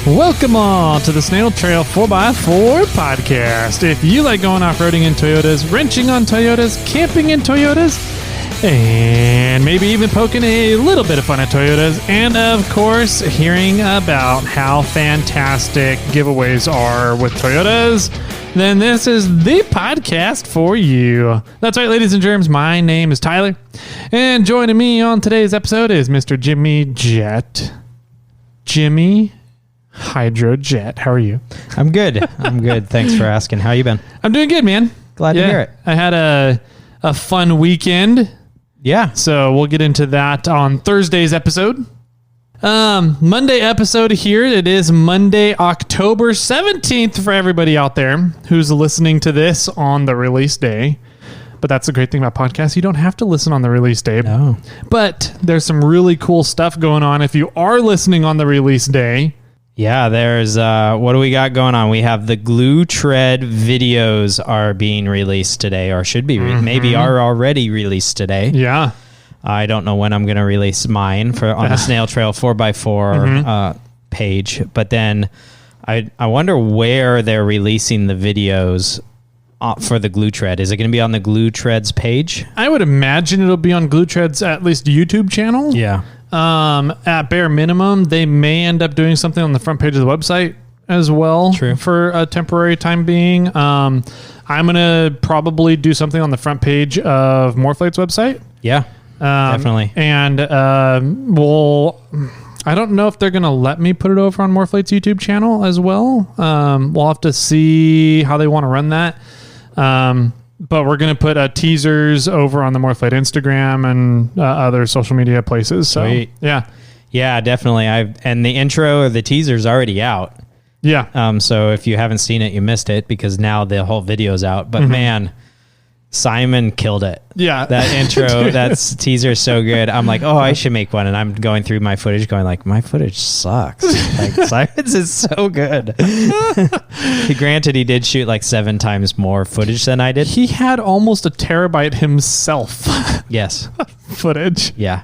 Welcome all to the Snail Trail 4x4 podcast. If you like going off-roading in Toyotas, wrenching on Toyotas, camping in Toyotas, and maybe even poking a little bit of fun at Toyotas, and of course, hearing about how fantastic giveaways are with Toyotas, then this is the podcast for you. That's right, ladies and germs. My name is Tyler, and joining me on today's episode is Mr. Jimmy Jet. Jimmy Hydrojet. How are you? I'm good. Thanks for asking. How you been? I'm doing good, man. Glad to hear it. I had a fun weekend. Yeah. So we'll get into that on Thursday's episode. Monday episode here. It is Monday, October 17th for everybody out there who's listening to this on the release day. But that's the great thing about podcasts. You don't have to listen on the release day. No. But there's some really cool stuff going on if you are listening on the release day. Yeah, there's, what do we got going on? We have the Glue Tread videos are being released today, or should be, maybe are already released today. Yeah. I don't know when I'm going to release mine on the Snail Trail 4x4 page. But then I wonder where they're releasing the videos for the Glue Tread. Is it going to be on the Glue Treads page? I would imagine it'll be on Glue Treads at least YouTube channel. Yeah. At bare minimum, they may end up doing something on the front page of the website as well. True. For a temporary time being. I'm going to probably do something on the front page of Morflate's website. Yeah, definitely. And I don't know if they're going to let me put it over on Morflate's YouTube channel as well. We'll have to see how they want to run that. But we're going to put teasers over on the Morflate Instagram and other social media places. So, Sweet. Yeah, definitely. And the intro or the teaser's already out. Yeah. So if you haven't seen it, you missed it because now the whole video's out. But man, Simon killed it. Yeah. That intro, that teaser is so good. I'm like, I should make one. And I'm going through my footage going like, my footage sucks. Like Simon's is so good. Granted, he did shoot like 7 times more footage than I did. He had almost a terabyte himself. Yes. Footage. Yeah.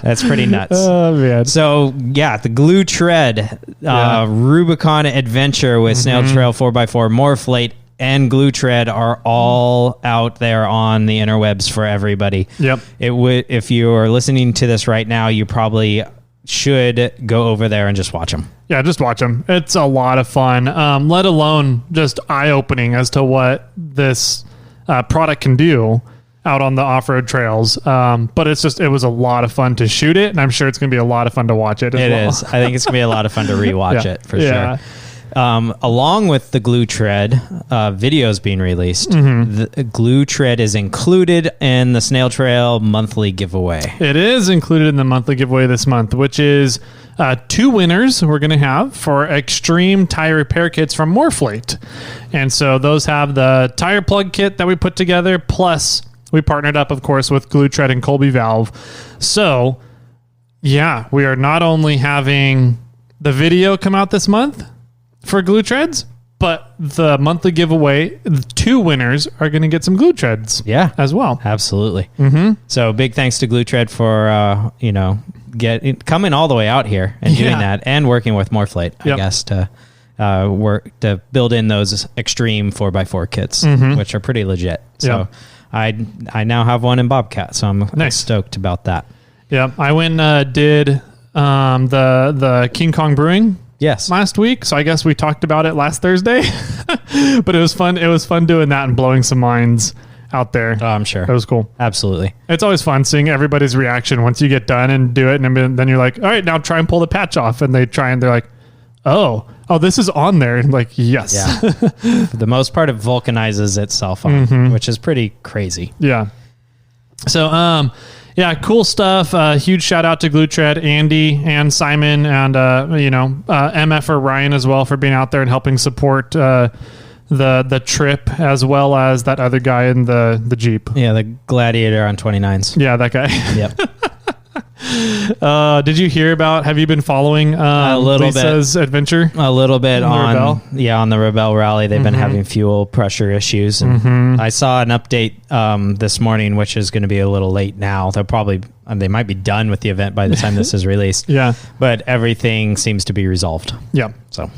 That's pretty nuts. Oh, man. So, yeah, the Glue Tread Rubicon Adventure with Snail Trail 4x4 Morflate and Glue Tread are all out there on the interwebs for everybody. Yep. If you are listening to this right now, you probably should go over there and just watch them. Yeah, just watch them. It's a lot of fun, let alone just eye-opening as to what this product can do out on the off-road trails. But it was a lot of fun to shoot it, and I'm sure it's going to be a lot of fun to watch it as well. It is. I think it's going to be a lot of fun to rewatch it for sure. Along with the Glue Tread videos being released, the Glue Tread is included in the Snail Trail monthly giveaway. It is included in the monthly giveaway this month, which is 2 winners we're going to have for extreme tire repair kits from Morflate. And so those have the tire plug kit that we put together, plus we partnered up, of course, with Glue Tread and Colby Valve. So, yeah, we are not only having the video come out this month for Glue Treads, but the monthly giveaway, the 2 winners are going to get some Glue Treads as well. Absolutely. So big thanks to Glue Tread for, coming all the way out here and doing that and working with Morflate, I guess, to build in those extreme 4x4 kits, which are pretty legit. So I now have one in Bobcat, so I'm stoked about that. Yeah, I went did the King Kong Brewing last week, so I guess we talked about it last Thursday. But it was fun. It was fun doing that and blowing some minds out there. Oh, I'm sure. It was cool. Absolutely. It's always fun seeing everybody's reaction once you get done and do it, and then you're like, all right, now try and pull the patch off, and they try and they're like, oh, this is on there. And like, yes. Yeah. For the most part, it vulcanizes itself on, which is pretty crazy. Yeah. So, cool stuff. Huge shout out to Glue Tread, Andy and Simon, and MF or Ryan as well for being out there and helping support the trip, as well as that other guy in the Jeep. Yeah, the Gladiator on 29s. Yeah, that guy. Yep. Did you hear about? Have you been following a little Lisa's adventure? A little bit on Rebelle? On the Rebelle Rally. They've been having fuel pressure issues, and I saw an update this morning, which is going to be a little late now. They might be done with the event by the time this is released. Yeah, but everything seems to be resolved. Yep. So.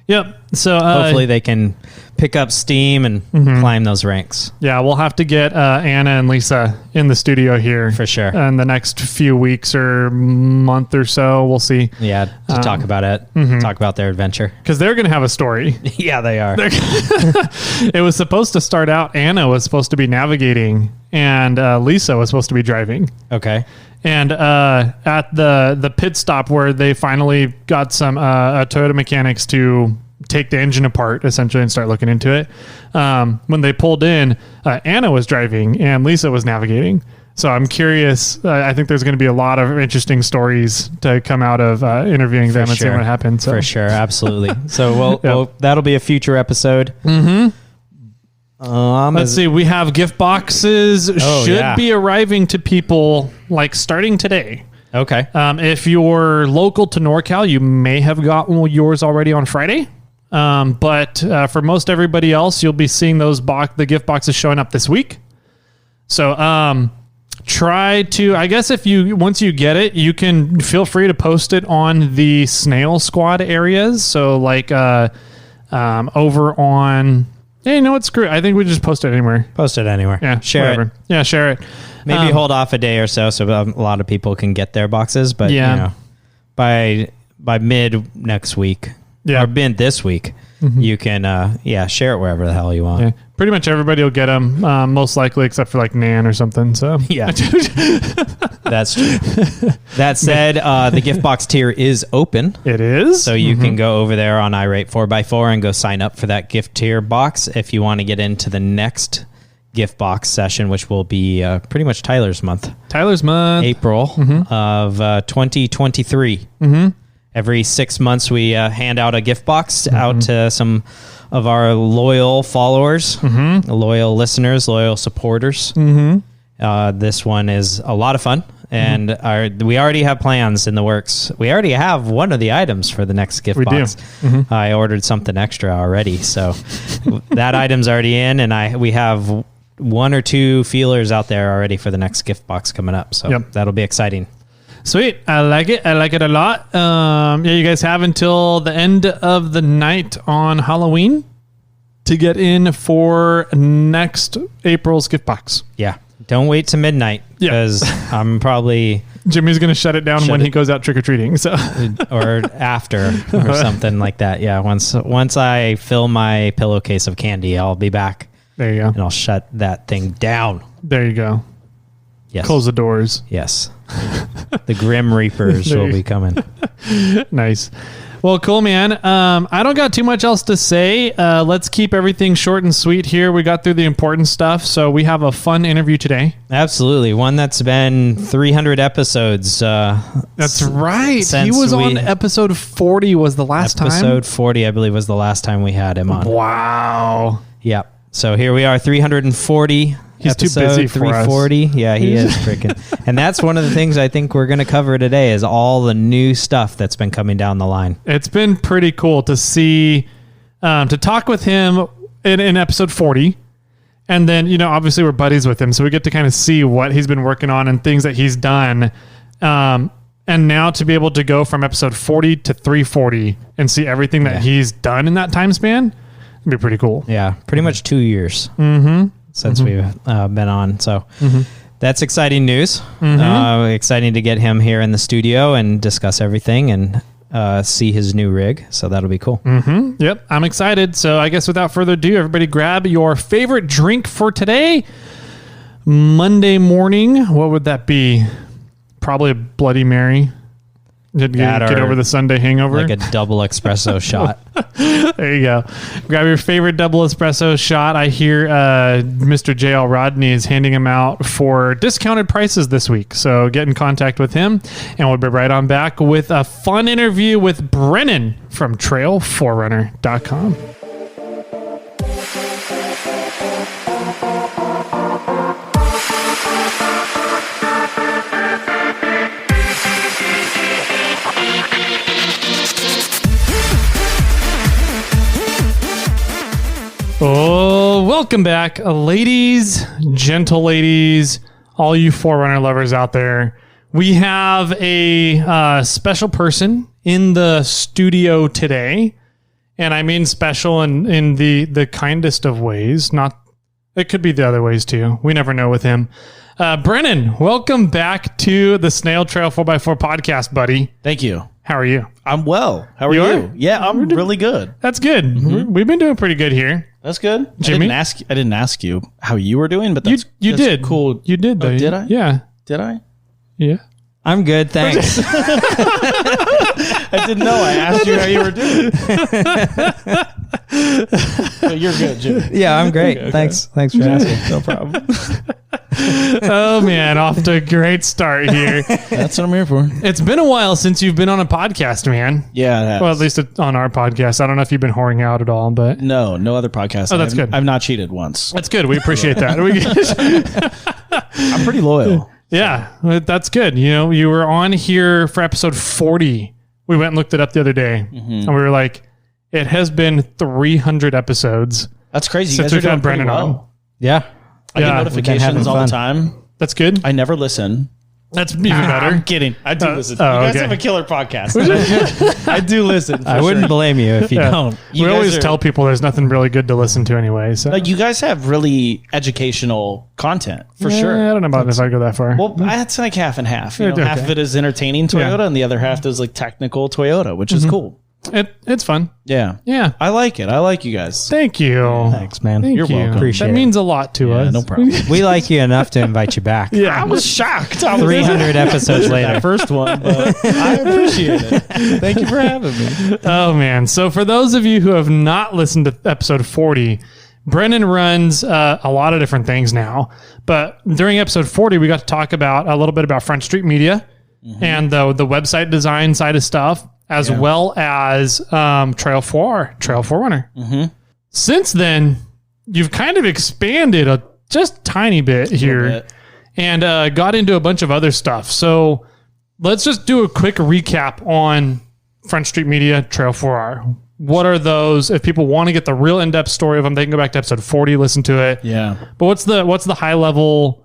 Yep. So hopefully they can pick up steam and climb those ranks. Yeah, we'll have to get Anna and Lisa in the studio here for sure in the next few weeks or month or so. We'll see. Yeah, to talk about it, talk about their adventure, because they're going to have a story. Yeah, they are. It was supposed to start out. Anna was supposed to be navigating, and Lisa was supposed to be driving. Okay. And at the pit stop where they finally got some Toyota mechanics to take the engine apart essentially and start looking into it, when they pulled in, Anna was driving and Lisa was navigating. So I'm curious. I think there's going to be a lot of interesting stories to come out of interviewing them and seeing what happens. So. For sure, absolutely. So well, that'll be a future episode. Let's see. We have gift boxes should be arriving to people like starting today. Okay. If you're local to NorCal, you may have gotten yours already on Friday. But for most everybody else, you'll be seeing the gift boxes showing up this week. So try to, I guess once you get it, you can feel free to post it on the Snail Squad areas. So like over on... Yeah, you know what? Screw it. I think we just post it anywhere. Post it anywhere. Yeah, share it. Yeah, share it. Maybe hold off a day or so a lot of people can get their boxes. But by mid next week or mid this week, you can share it wherever the hell you want. Yeah. Pretty much everybody will get them, most likely, except for like Nan or something. So yeah, that's true. That said, the gift box tier is open. It is. So you can go over there on iRate 4x4 and go sign up for that gift tier box if you want to get into the next gift box session, which will be pretty much Tyler's month. April of 2023. Every 6 months, we hand out a gift box out to some of our loyal followers, loyal listeners, loyal supporters. This one is a lot of fun, and we already have plans in the works. We already have one of the items for the next gift box. I ordered something extra already, so that item's already in, and we have one or two feelers out there already for the next gift box coming up. So that'll be exciting. Sweet. I like it. I like it a lot. You guys have until the end of the night on Halloween to get in for next April's gift box. Yeah. Don't wait to midnight because I'm probably... Jimmy's going to shut it down when he goes out trick-or-treating. So or after or something like that. Yeah. Once I fill my pillowcase of candy, I'll be back. There you go. And I'll shut that thing down. There you go. Yes. Close the doors. Yes. The Grim Reapers will be coming. Nice. Well, cool, man. I don't got too much else to say. Let's keep everything short and sweet here. We got through the important stuff, so we have a fun interview today. Absolutely. One that's been 300 episodes. That's right. He was on episode 40 was the last time. Episode 40, I believe, was the last time we had him on. Wow. Yep. So here we are, 340. He's too busy for 340. Yeah, he is freaking. And that's one of the things I think we're going to cover today is all the new stuff that's been coming down the line. It's been pretty cool to see, to talk with him in episode 40. And then, obviously we're buddies with him. So we get to kind of see what he's been working on and things that he's done. And now to be able to go from episode 40 to 340 and see everything that he's done in that time span, it'd be pretty cool. Yeah, pretty much 2 years. Since we've been on. So that's exciting news. Exciting to get him here in the studio and discuss everything and see his new rig. So that'll be cool. Yep, I'm excited. So I guess without further ado, everybody grab your favorite drink for today. Monday morning, what would that be? Probably a Bloody Mary. Get over the Sunday hangover. Like a double espresso shot. There you go. Grab your favorite double espresso shot. I hear Mr. J.L. Rodney is handing them out for discounted prices this week. So get in contact with him, and we'll be right on back with a fun interview with Brenan from Trail4Runner.com. Oh, welcome back, ladies, gentle ladies, all you 4Runner lovers out there. We have a special person in the studio today, and I mean special in the kindest of ways. Not, it could be the other ways too. We never know with him. Brenan, welcome back to the Snail Trail 4x4 podcast, buddy. Thank you. How are you? I'm well. How are You you? are? Yeah, I'm really good. That's good. We've been doing pretty good here. That's good. Jimmy? I didn't ask you how you were doing, but You that's did. cool. You did, though. Oh, did I? Yeah. Did I? Yeah. I'm good, thanks. I didn't know. I asked you how you were doing. But you're good, Jimmy. Yeah, I'm great. Okay. Thanks for asking. No problem. Oh, man. Off to a great start here. That's what I'm here for. It's been a while since you've been on a podcast, man. Yeah, it has. Well, at least on our podcast. I don't know if you've been whoring out at all, but no other podcast. Oh, that's good. I've not cheated once. that's good. We appreciate that. I'm pretty loyal. Yeah, that's good. You know, you were on here for episode 40. We went and looked it up the other day, and we were like, it has been 300 episodes That's crazy. You since guys are we've doing had pretty Brennan on. well. Yeah. I Yeah. get We've notifications all fun. the time. That's good. I never listen. That's even I'm better. kidding. I do listen. oh, You guys okay. have a killer podcast. I do listen. I wouldn't blame you if you Yeah. don't. You We guys always are- tell people there's nothing really good to listen to anyway. So Like, you guys have really educational content for Yeah, sure. I don't know about if I go that far. Well, that's like half and half. You know, Yeah, half okay. of it is entertaining Toyota, and the other half is like technical Toyota, which is cool. It's fun. Yeah, Yeah. I like it. I like you guys. Thank you. Thanks, man. Thank You're you. welcome. Appreciate that it. means a lot to us. no problem. We like you enough to invite you back. Yeah. I was shocked. I was 300 episodes later. that first one, but I appreciate it. Thank you for having me. Oh, man. So for those of you who have not listened to episode 40, Brenan runs a lot of different things now. But during episode 40, we got to talk about a little bit about Front Street Media and the website design side of stuff, as well as Trail 4Runner. Since then, you've kind of expanded a just tiny bit here bit. and got into a bunch of other stuff. So let's just do a quick recap on Front Street Media, Trail 4R. What are those? If people want to get the real in-depth story of them, they can go back to episode 40, listen to it. Yeah. But what's the high level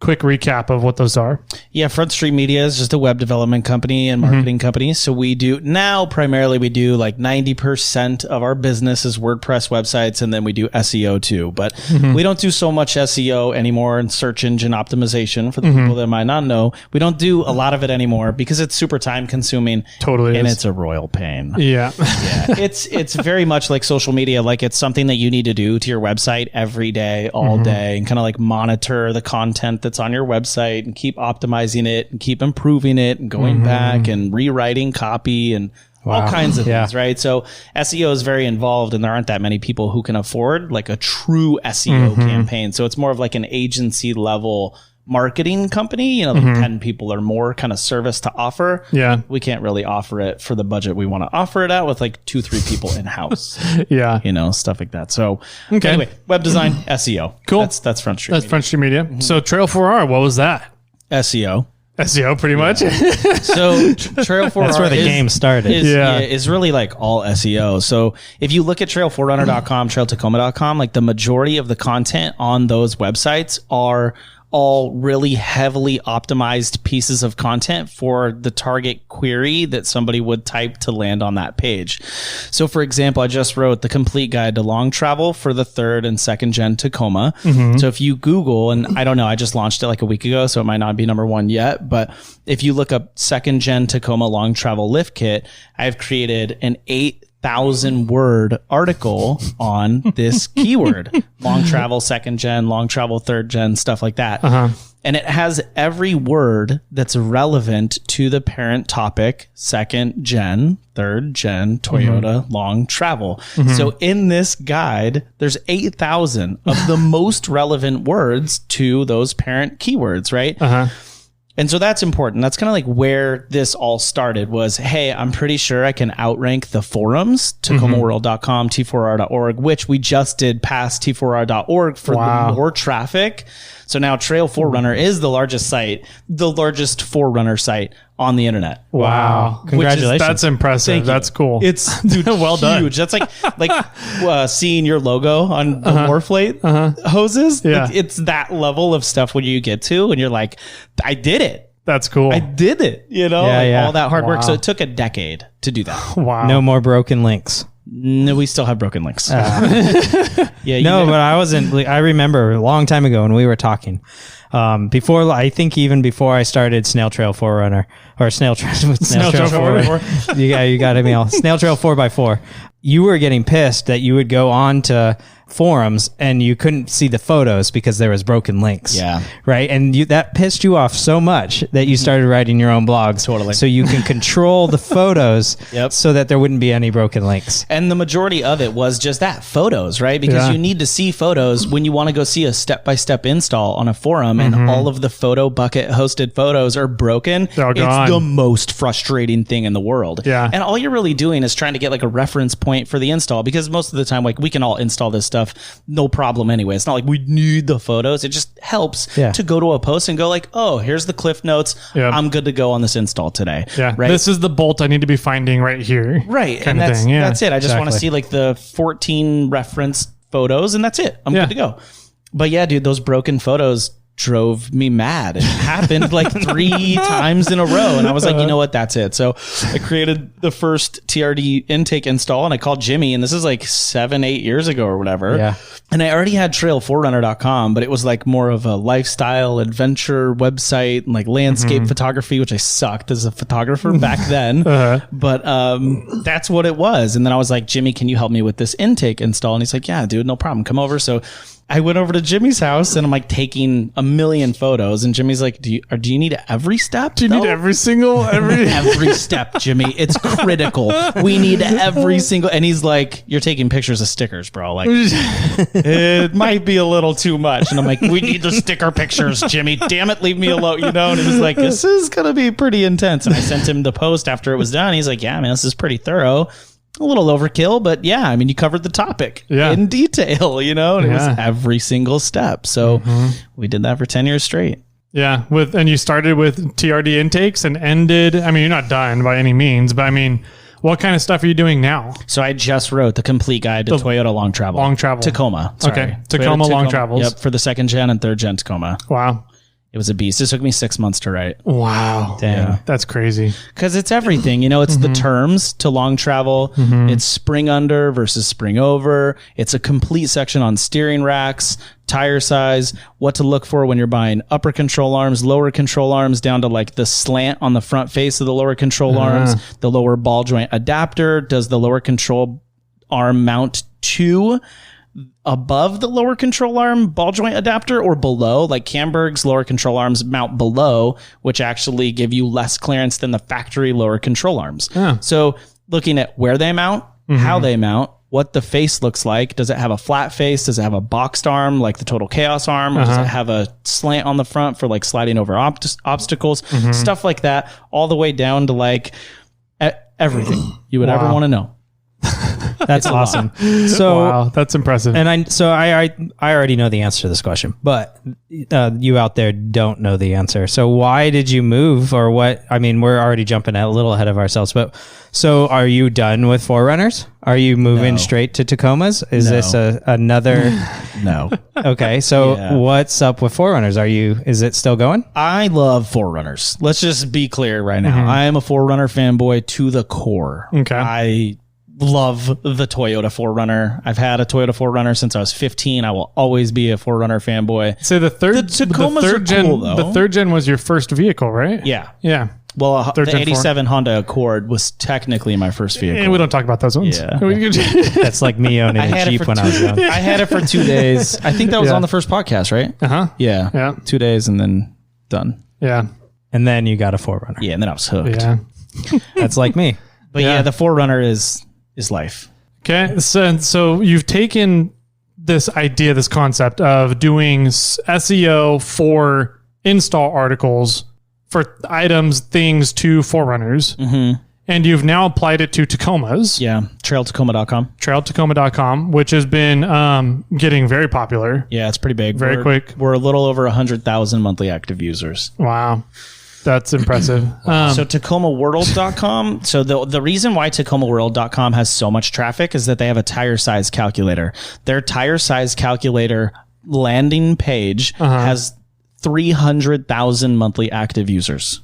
quick recap of what those are? Yeah, Front Street Media is just a web development company and marketing company. So we do now primarily we do like 90% of our business is WordPress websites, and then we do SEO too. But we don't do so much SEO anymore and search engine optimization for the people that might not know. We don't do a lot of it anymore because it's super time consuming. Totally And is. it's a royal pain. Yeah. Yeah, it's very much like social media. Like, it's something that you need to do to your website every day, all day, and kind of like monitor the content that's on your website and keep optimizing it and keep improving it and going back and rewriting copy and all kinds of things, right? So SEO is very involved, and there aren't that many people who can afford like a true SEO campaign. So it's more of like an agency level marketing company, you know, like 10 people or more kind of service to offer. Yeah. We can't really offer it for the budget we want to offer it at with like 2-3 people in house, Yeah. you know, stuff like that. So Okay. anyway, web design, SEO. Cool. That's Front Street That's Front Street Media. So Trail 4R, what was that? SEO. SEO, pretty much. So Trail 4R That's where the game started. is really like all SEO. So if you look at trail4runner.com, trailtacoma.com, like the majority of the content on those websites are all really heavily optimized pieces of content for the target query that somebody would type to land on that page. So for example, I just wrote the complete guide to long travel for the 3rd and 2nd gen Tacoma. So if you Google, and I don't know, I just launched it like a week ago, so it might not be number 1 yet, but if you look up 2nd gen Tacoma long travel lift kit, I've created an 8,000 word article on this keyword: long travel 2nd gen, long travel 3rd gen, stuff like that. And it has every word that's relevant to the parent topic: 2nd gen, 3rd gen, Toyota, long travel. So in this guide, there's 8,000 of the most relevant words to those parent keywords, right? And so that's important. That's kind of like where this all started was, hey, I'm pretty sure I can outrank the forums, tacomaworld.com, t4r.org, which we just did past t4r.org for the more traffic. So now Trail 4Runner is the largest site, the largest 4Runner site on the internet. Wow. Congratulations. That's impressive. Thank you. That's cool. It's dude, Well done. huge. That's like seeing your logo on the Morphlate hoses. Yeah. Like, it's that level of stuff when you get to, and you're like, I did it. That's cool. I did it. You know, Yeah, like, yeah. all that hard work. Wow. So it took a decade to do that. Wow. No more broken links. No, we still have broken links. Yeah. No, but I wasn't. I remember a long time ago when we were talking. Before, I think even before I started Snail Trail 4Runner or Snail Trail 4x4. you got me all. Snail Trail 4x4. You were getting pissed that you would go on to forums and you couldn't see the photos because there was broken links. Yeah. Right. And that pissed you off so much that you started writing your own blogs. Totally. So you can control the photos Yep. so that there wouldn't be any broken links. And the majority of it was just that, photos, right? Because Yeah. you need to see photos when you want to go see a step-by-step install on a forum, and all of the photo bucket hosted photos are broken. They're gone. It's the most frustrating thing in the world. Yeah. And all you're really doing is trying to get like a reference point for the install, because most of the time, like, we can all install this stuff no problem anyway. It's not like we need the photos. It just helps to go to a post and go like, oh, here's the cliff notes. Yeah. I'm good to go on this install today. Yeah. Right. This is the bolt I need to be finding right here. Right. Kind And of that's, thing. Yeah. that's it. I just want to Exactly. see like the 14 reference photos, and that's it. I'm Yeah. good to go. But yeah, dude, those broken photos drove me mad. It happened like 3 times in a row. And I was like, you know what? That's it. So I created the first TRD intake install, and I called Jimmy, and this is like 7-8 years ago or whatever. Yeah. And I already had trail4runner.com, but it was like more of a lifestyle adventure website and like landscape photography, which I sucked as a photographer back then. But that's what it was. And then I was like, Jimmy, can you help me with this intake install? And he's like, yeah, dude, no problem. Come over. So I went over to Jimmy's house, and I'm like taking a million photos. And Jimmy's like, do you need every step? Do you need every single Every step, Jimmy. It's critical. We need every single. And he's like, you're taking pictures of stickers, bro. Like, it might be a little too much. And I'm like, we need the sticker pictures, Jimmy. Damn it, leave me alone. You know? And he was like, this is gonna be pretty intense. And I sent him the post after it was done. He's like, yeah, man, this is pretty thorough. A little overkill, but yeah, I mean, you covered the topic in detail, you know, and it was every single step. So we did that for 10 years straight. Yeah, and you started with TRD intakes and ended. I mean, you're not done by any means, but I mean, what kind of stuff are you doing now? So I just wrote the complete guide to Toyota long travel. Long travel. Tacoma. Sorry. Okay, Tacoma long travels. Yep, for the 2nd gen and 3rd gen Tacoma. Wow. It was a beast. It took me 6 months to write. Wow. Dang. That's crazy. Because it's everything, you know, it's the terms to long travel. It's spring under versus spring over. It's a complete section on steering racks, tire size, what to look for when you're buying upper control arms, lower control arms, down to like the slant on the front face of the lower control arms, the lower ball joint adapter. Does the lower control arm mount to above the lower control arm ball joint adapter or below? Like Camberg's lower control arms mount below, which actually give you less clearance than the factory lower control arms. So looking at where they mount, how they mount, what the face looks like. Does it have a flat face? Does it have a boxed arm like the Total Chaos arm? Or does it have a slant on the front for like sliding over obstacles? Stuff like that, all the way down to like everything you would ever want to know. That's awesome. So Wow, that's impressive. And I already know the answer to this question, but you out there don't know the answer. So why did you move, or what? I mean, we're already jumping a little ahead of ourselves, but so are you done with 4Runners? Are you moving straight to Tacomas? Is this another? No. Okay. So what's up with 4Runners? Is it still going? I love 4Runners. Let's just be clear right now. I am a 4Runner fanboy to the core. Okay. I love the Toyota 4Runner. I've had a Toyota 4Runner since I was 15. I will always be a 4Runner fanboy. So the Tacomas third are gen, cool, though. the 3rd gen was your first vehicle, right? Yeah. Yeah. Well, the Gen 87 Honda Accord was technically my first vehicle. And we don't talk about those ones. Yeah. That's like me owning a Jeep when I was young. I had it for 2 days. I think that was on the first podcast, right? Uh-huh. Yeah. Yeah. 2 days and then done. Yeah. And then you got a 4Runner. Yeah, and then I was hooked. Yeah. That's like me. But yeah, the 4Runner is life. Okay. So you've taken this idea, this concept of doing SEO for install articles for items, things to 4Runners. And you've now applied it to Tacomas. Yeah. TrailTacoma.com. TrailTacoma.com, which has been getting very popular. Yeah, it's pretty big. Very quick. We're a little over 100,000 monthly active users. Wow. That's impressive. So TacomaWorld.com. So the reason why TacomaWorld.com has so much traffic is that they have a tire size calculator. Their tire size calculator landing page has 300,000 monthly active users.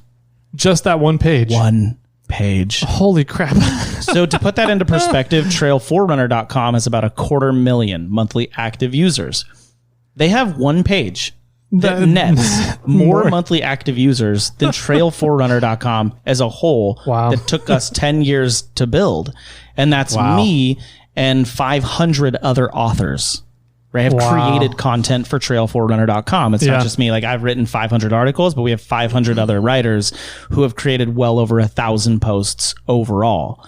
Just that one page. One page. Holy crap. So to put that into perspective, Trail4Runner.com has about 250,000 monthly active users. They have one page that nets more monthly active users than Trail4Runner.com as a whole. Wow. That took us 10 years to build. And that's me and 500 other authors. Right? Have created content for Trail4Runner.com. It's not just me. Like, I've written 500 articles, but we have 500 other writers who have created well over 1,000 posts overall.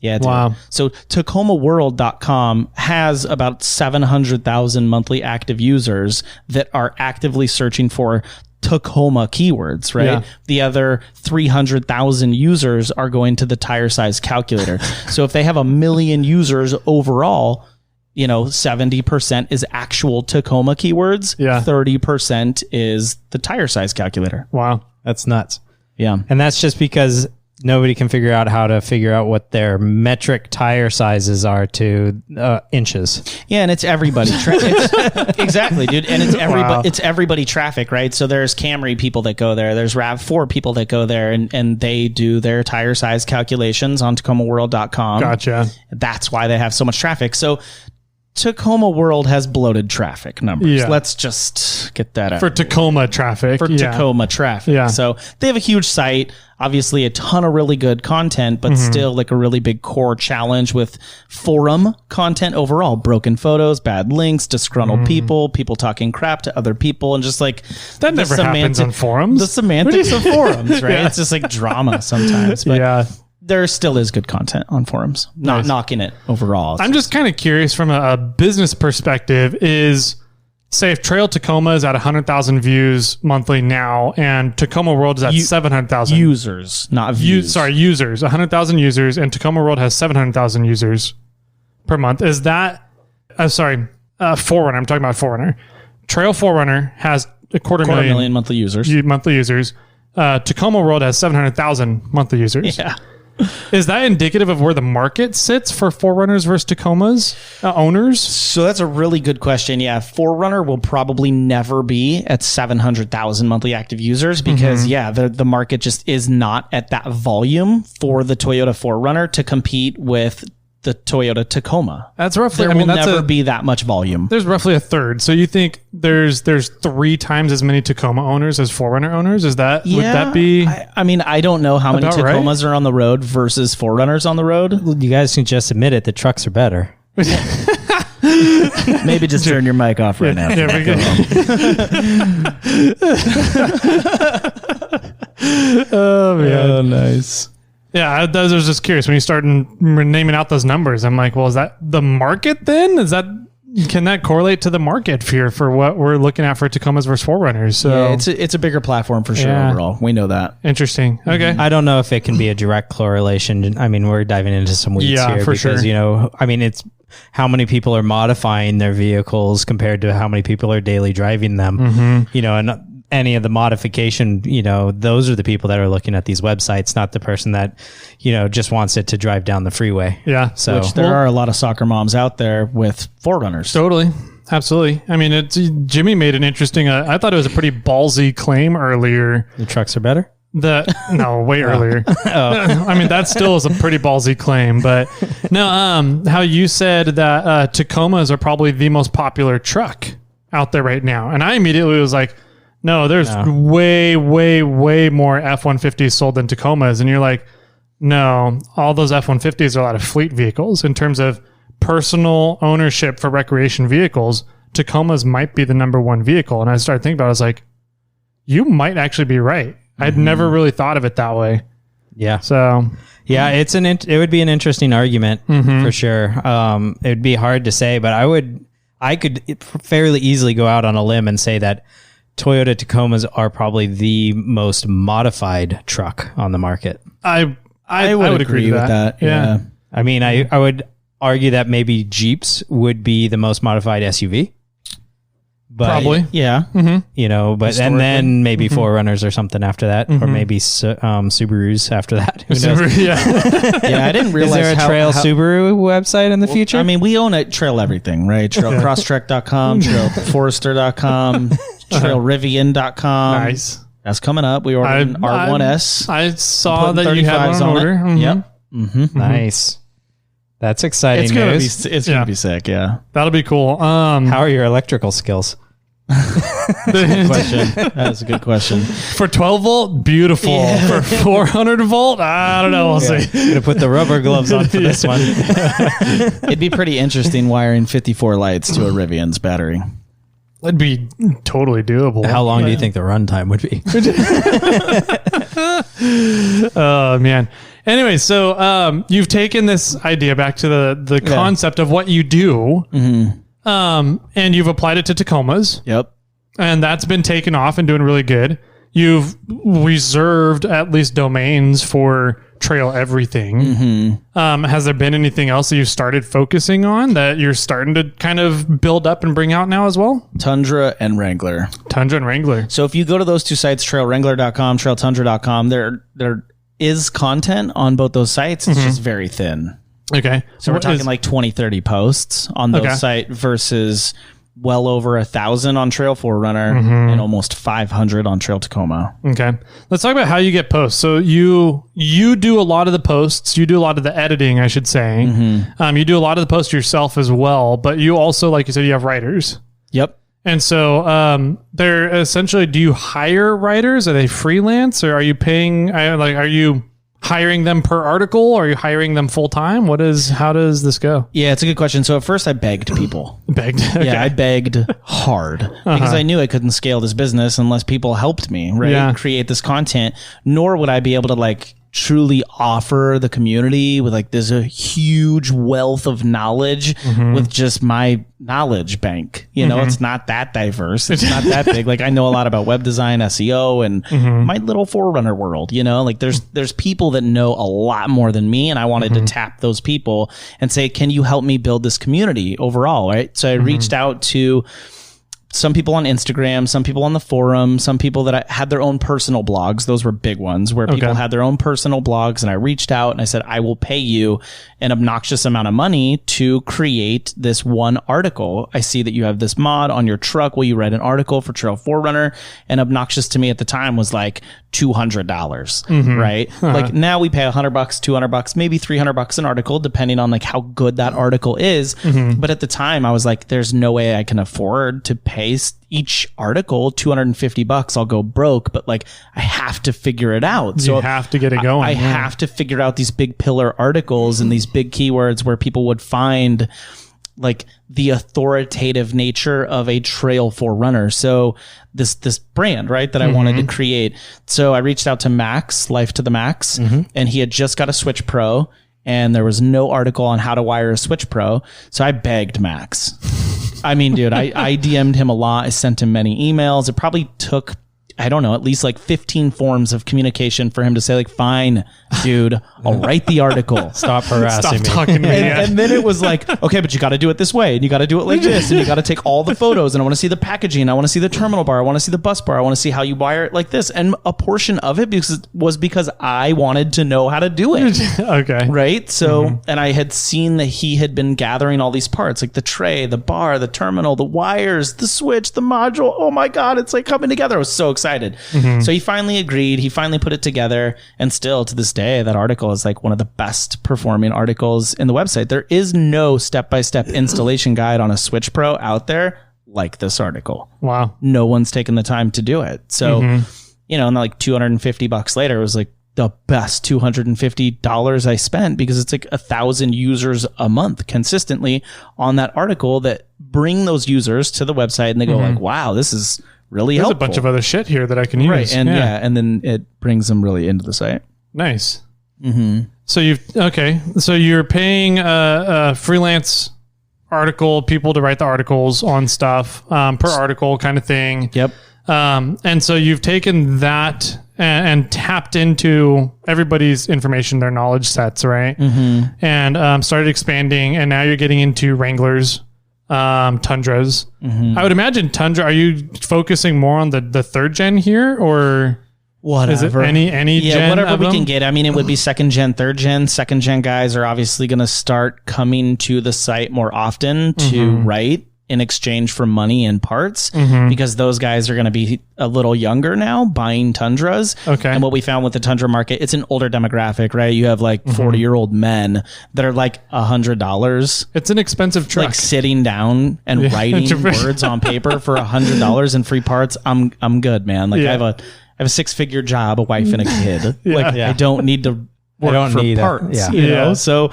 Yeah. Dude. Wow. So TacomaWorld.com has about 700,000 monthly active users that are actively searching for Tacoma keywords, right? Yeah. The other 300,000 users are going to the tire size calculator. So if they have 1 million users overall, 70% is actual Tacoma keywords. Yeah. 30% is the tire size calculator. Wow. That's nuts. Yeah. And that's just because nobody can figure out how to figure out what their metric tire sizes are to inches. Yeah, and it's everybody. Exactly, dude. And it's everybody. It's everybody traffic, right? So there's Camry people that go there. There's RAV4 people that go there, and they do their tire size calculations on TacomaWorld.com. Gotcha. That's why they have so much traffic. So Tacoma World has bloated traffic numbers. Yeah. Let's just get that out. For Tacoma traffic. Tacoma traffic. Yeah. So they have a huge site, obviously a ton of really good content, but still like a really big core challenge with forum content overall. Broken photos, bad links, disgruntled people talking crap to other people, and just like... That never happens on forums. The semantics of forums, right? It's just like drama sometimes. But there still is good content on forums. Not knocking it overall. I'm just kind of curious from a business perspective is, say if Trail Tacoma is at 100,000 views monthly now and Tacoma World is at 700,000. Users, not views. Users. 100,000 users and Tacoma World has 700,000 users per month. Is that... 4Runner. I'm talking about 4Runner. Trail 4Runner has a quarter million monthly users. Tacoma World has 700,000 monthly users. Yeah. Is that indicative of where the market sits for 4Runners versus Tacomas owners? So that's a really good question. Yeah, 4Runner will probably never be at 700,000 monthly active users because the market just is not at that volume for the Toyota 4Runner to compete with the Toyota Tacoma. That's roughly. There will never be that much volume. There's roughly a third. So you think there's 3 times as many Tacoma owners as 4Runner owners? Is that would that be? I don't know how many Tacomas are on the road versus 4Runners on the road. You guys can just admit it. The trucks are better. Maybe just turn your mic off right now. Yeah, oh man, oh, nice. Yeah, I was just curious when you started naming out those numbers. I'm like, well, is that the market then? Can that correlate to the market for what we're looking at for Tacomas versus 4Runners? So yeah, it's a bigger platform for sure overall. We know that. Interesting. Okay. I don't know if it can be a direct correlation. I mean, we're diving into some weeds here for because, it's how many people are modifying their vehicles compared to how many people are daily driving them, and any of the modification, those are the people that are looking at these websites, not the person that, just wants it to drive down the freeway. Yeah. So which there are a lot of soccer moms out there with 4Runners. Totally. Absolutely. I mean, Jimmy made an interesting, I thought it was a pretty ballsy claim earlier. The trucks are better? Way earlier. I mean, that still is a pretty ballsy claim, but no, how you said that Tacomas are probably the most popular truck out there right now. And I immediately was like, no, there's way, way, way more F-150s sold than Tacomas. And you're like, no, all those F-150s are a lot of fleet vehicles. In terms of personal ownership for recreation vehicles, Tacomas might be the number one vehicle. And I started thinking about it, I was like, you might actually be right. I'd never really thought of it that way. Yeah. So... yeah, it would be an interesting argument for sure. It would be hard to say, but I could fairly easily go out on a limb and say that Toyota Tacomas are probably the most modified truck on the market. I would agree with that. Yeah. I mean, I would argue that maybe Jeeps would be the most modified SUV, But, Probably. Yeah. You know, but and then maybe 4Runners or something after that, or maybe Subarus after that. Who knows? Yeah, I didn't Is realize there a Trail Subaru website in the future? I mean, we own it, Trail everything, right? Trailcrosstrek.com, trailforester.com, trailrivian.com. Nice. That's coming up. We ordered an R1S. I saw that you had one on order. Yep. Nice. That's exciting It's gonna news. be be sick. Yeah. That'll be cool. How are your electrical skills? Question. That's a good question. For 12 volt, beautiful. For 400 volt, I don't know. We'll see. Gonna put the rubber gloves on for this one. It'd be pretty interesting wiring 54 lights to a Rivian's battery. It'd be totally doable. How long do you think the runtime would be? Oh, man. Anyway, so you've taken this idea back to the concept of what you do, and you've applied it to Tacomas. Yep. And that's been taken off and doing really good. You've reserved at least domains for Trail Everything. Has there been anything else that you started focusing on that you're starting to kind of build up and bring out now as well? Tundra and Wrangler. Tundra and Wrangler. So if you go to those two sites, trailwrangler.com, trailtundra.com, there is content on both those sites. It's just very thin. Okay. So we're talking like 20, 30 posts on those sites versus well over 1,000 on Trail 4Runner and almost 500 on Trail Tacoma. Okay. Let's talk about how you get posts. So you do a lot of the posts. You do a lot of the editing, I should say. You do a lot of the posts yourself as well, but you also, like you said, you have writers. Yep. And so they're essentially, do you hire writers? Are they freelance, or are you paying, are you hiring them per article? Or are you hiring them full time? How does this go? Yeah, it's a good question. So at first I begged people. Begged. Okay. Yeah, I begged hard because I knew I couldn't scale this business unless people helped me, right? Yeah. Create this content, nor would I be able to truly offer the community with there's a huge wealth of knowledge with just my knowledge bank. You know, it's not that diverse. It's not that big. I know a lot about web design, SEO, and my little 4Runner world, you know, there's people that know a lot more than me. And I wanted to tap those people and say, can you help me build this community overall? Right. So I reached out to some people on Instagram, some people on the forum, some people that had their own personal blogs. Those were big ones where people had their own personal blogs. And I reached out and I said, I will pay you an obnoxious amount of money to create this one article. I see that you have this mod on your truck. Will you write an article for Trail 4Runner? And obnoxious to me at the time was $200, right? Now we pay $100, $200, maybe $300 an article, depending on how good that article is. But at the time I was like, there's no way I can afford to pay each article $250. I'll go broke, but I have to figure it out. So you have to get it going. I have to figure out these big pillar articles and these big keywords where people would find the authoritative nature of a Trail 4Runner. So this brand, right, that I wanted to create. So I reached out to Max, Life to the Max, and he had just got a Switch Pro, and there was no article on how to wire a Switch Pro. So I begged Max. I mean, dude, I DM'd him a lot. I sent him many emails. It probably took, I don't know, at least 15 forms of communication for him to say fine, dude, I'll write the article. Stop harassing me. Talking to me. And then it was okay, but you got to do it this way, and you got to do it like this, and you got to take all the photos, and I want to see the packaging, I want to see the terminal bar, I want to see the bus bar, I want to see how you wire it like this. And a portion of it was because I wanted to know how to do it. Okay. Right. So, and I had seen that he had been gathering all these parts, the tray, the bar, the terminal, the wires, the switch, the module. Oh my God, it's coming together. I was so excited. So he finally agreed. He finally put it together. And still to this day, that article is one of the best performing articles in the website. There is no step-by-step installation guide on a Switch Pro out there like this article. Wow. No one's taken the time to do it. So, you know, and $250 later, it was the best $250 I spent, because it's 1,000 users a month consistently on that article that bring those users to the website, and they go wow, this is really There's helpful. a bunch of other shit here that I can use. Right. And and then it brings them really into the site. Nice. So so you're paying a freelance article people to write the articles on stuff per article kind of thing. Yep. And so you've taken that and tapped into everybody's information, their knowledge sets, right? And started expanding, and now you're getting into Wranglers. Tundras. I would imagine Tundra. Are you focusing more on the third gen here, or whatever? Is it any gen whatever of we them? can get? I mean, it would be second gen, third gen. Second gen guys are obviously going to start coming to the site more often to write in exchange for money and parts, because those guys are going to be a little younger now buying Tundras. Okay. And what we found with the Tundra market, it's an older demographic, right? You have like 40-year-old men that are like $100. It's an expensive truck. Like sitting down and writing words on paper for $100 and free parts. I'm good, man. Like I have a 6-figure job, a wife and a kid. I don't need to work for parts. You know? So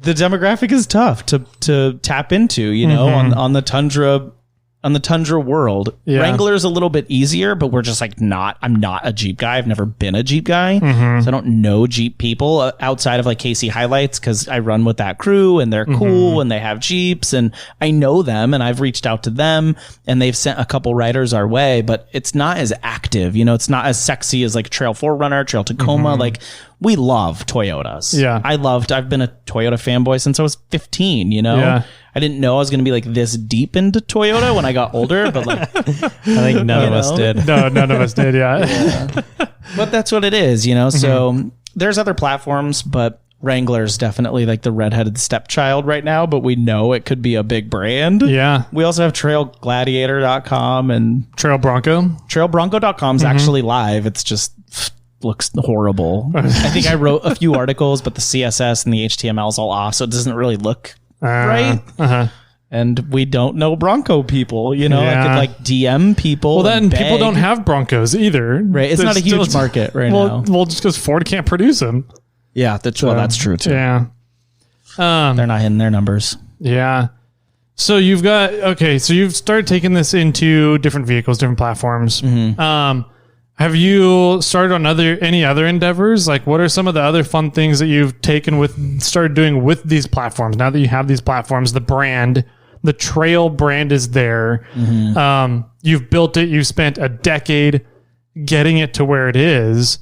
the demographic is tough to tap into, you know, on the Tundra world. Wrangler's a little bit easier, but we're just like I'm not a Jeep guy. I've never been a Jeep guy. So I don't know Jeep people outside of like KC Highlights, because I run with that crew and they're cool and they have Jeeps and I know them and I've reached out to them and they've sent a couple riders our way, but it's not as active. You know, it's not as sexy as like Trail 4Runner, Trail Tacoma. Like, we love Toyotas. Yeah. I've been a Toyota fanboy since I was 15, you know? Yeah. I didn't know I was going to be like this deep into Toyota when I got older, but like, I think none of us did. No, none of us did. Yeah. But that's what it is, you know? So there's other platforms, but Wranglers definitely like the redheaded stepchild right now, but we know it could be a big brand. Yeah. We also have trailgladiator.com and Trail Bronco. Trailbronco.com is actually live. It's just looks horrible. I think I wrote a few articles, but the CSS and the HTML is all off, so it doesn't really look right. And we don't know Bronco people, you know. I could like DM people. Well, then people don't have Broncos either. Right. It's not a huge market right now. Well, just because Ford can't produce them. Yeah, that's true too. Yeah. They're not hitting their numbers. Yeah. So you've started taking this into different vehicles, different platforms. Have you started on any other endeavors? Like, what are some of the other fun things that you've started doing with these platforms? Now that you have these platforms, the Trail brand is there. You've built it. You've spent a decade getting it to where it is.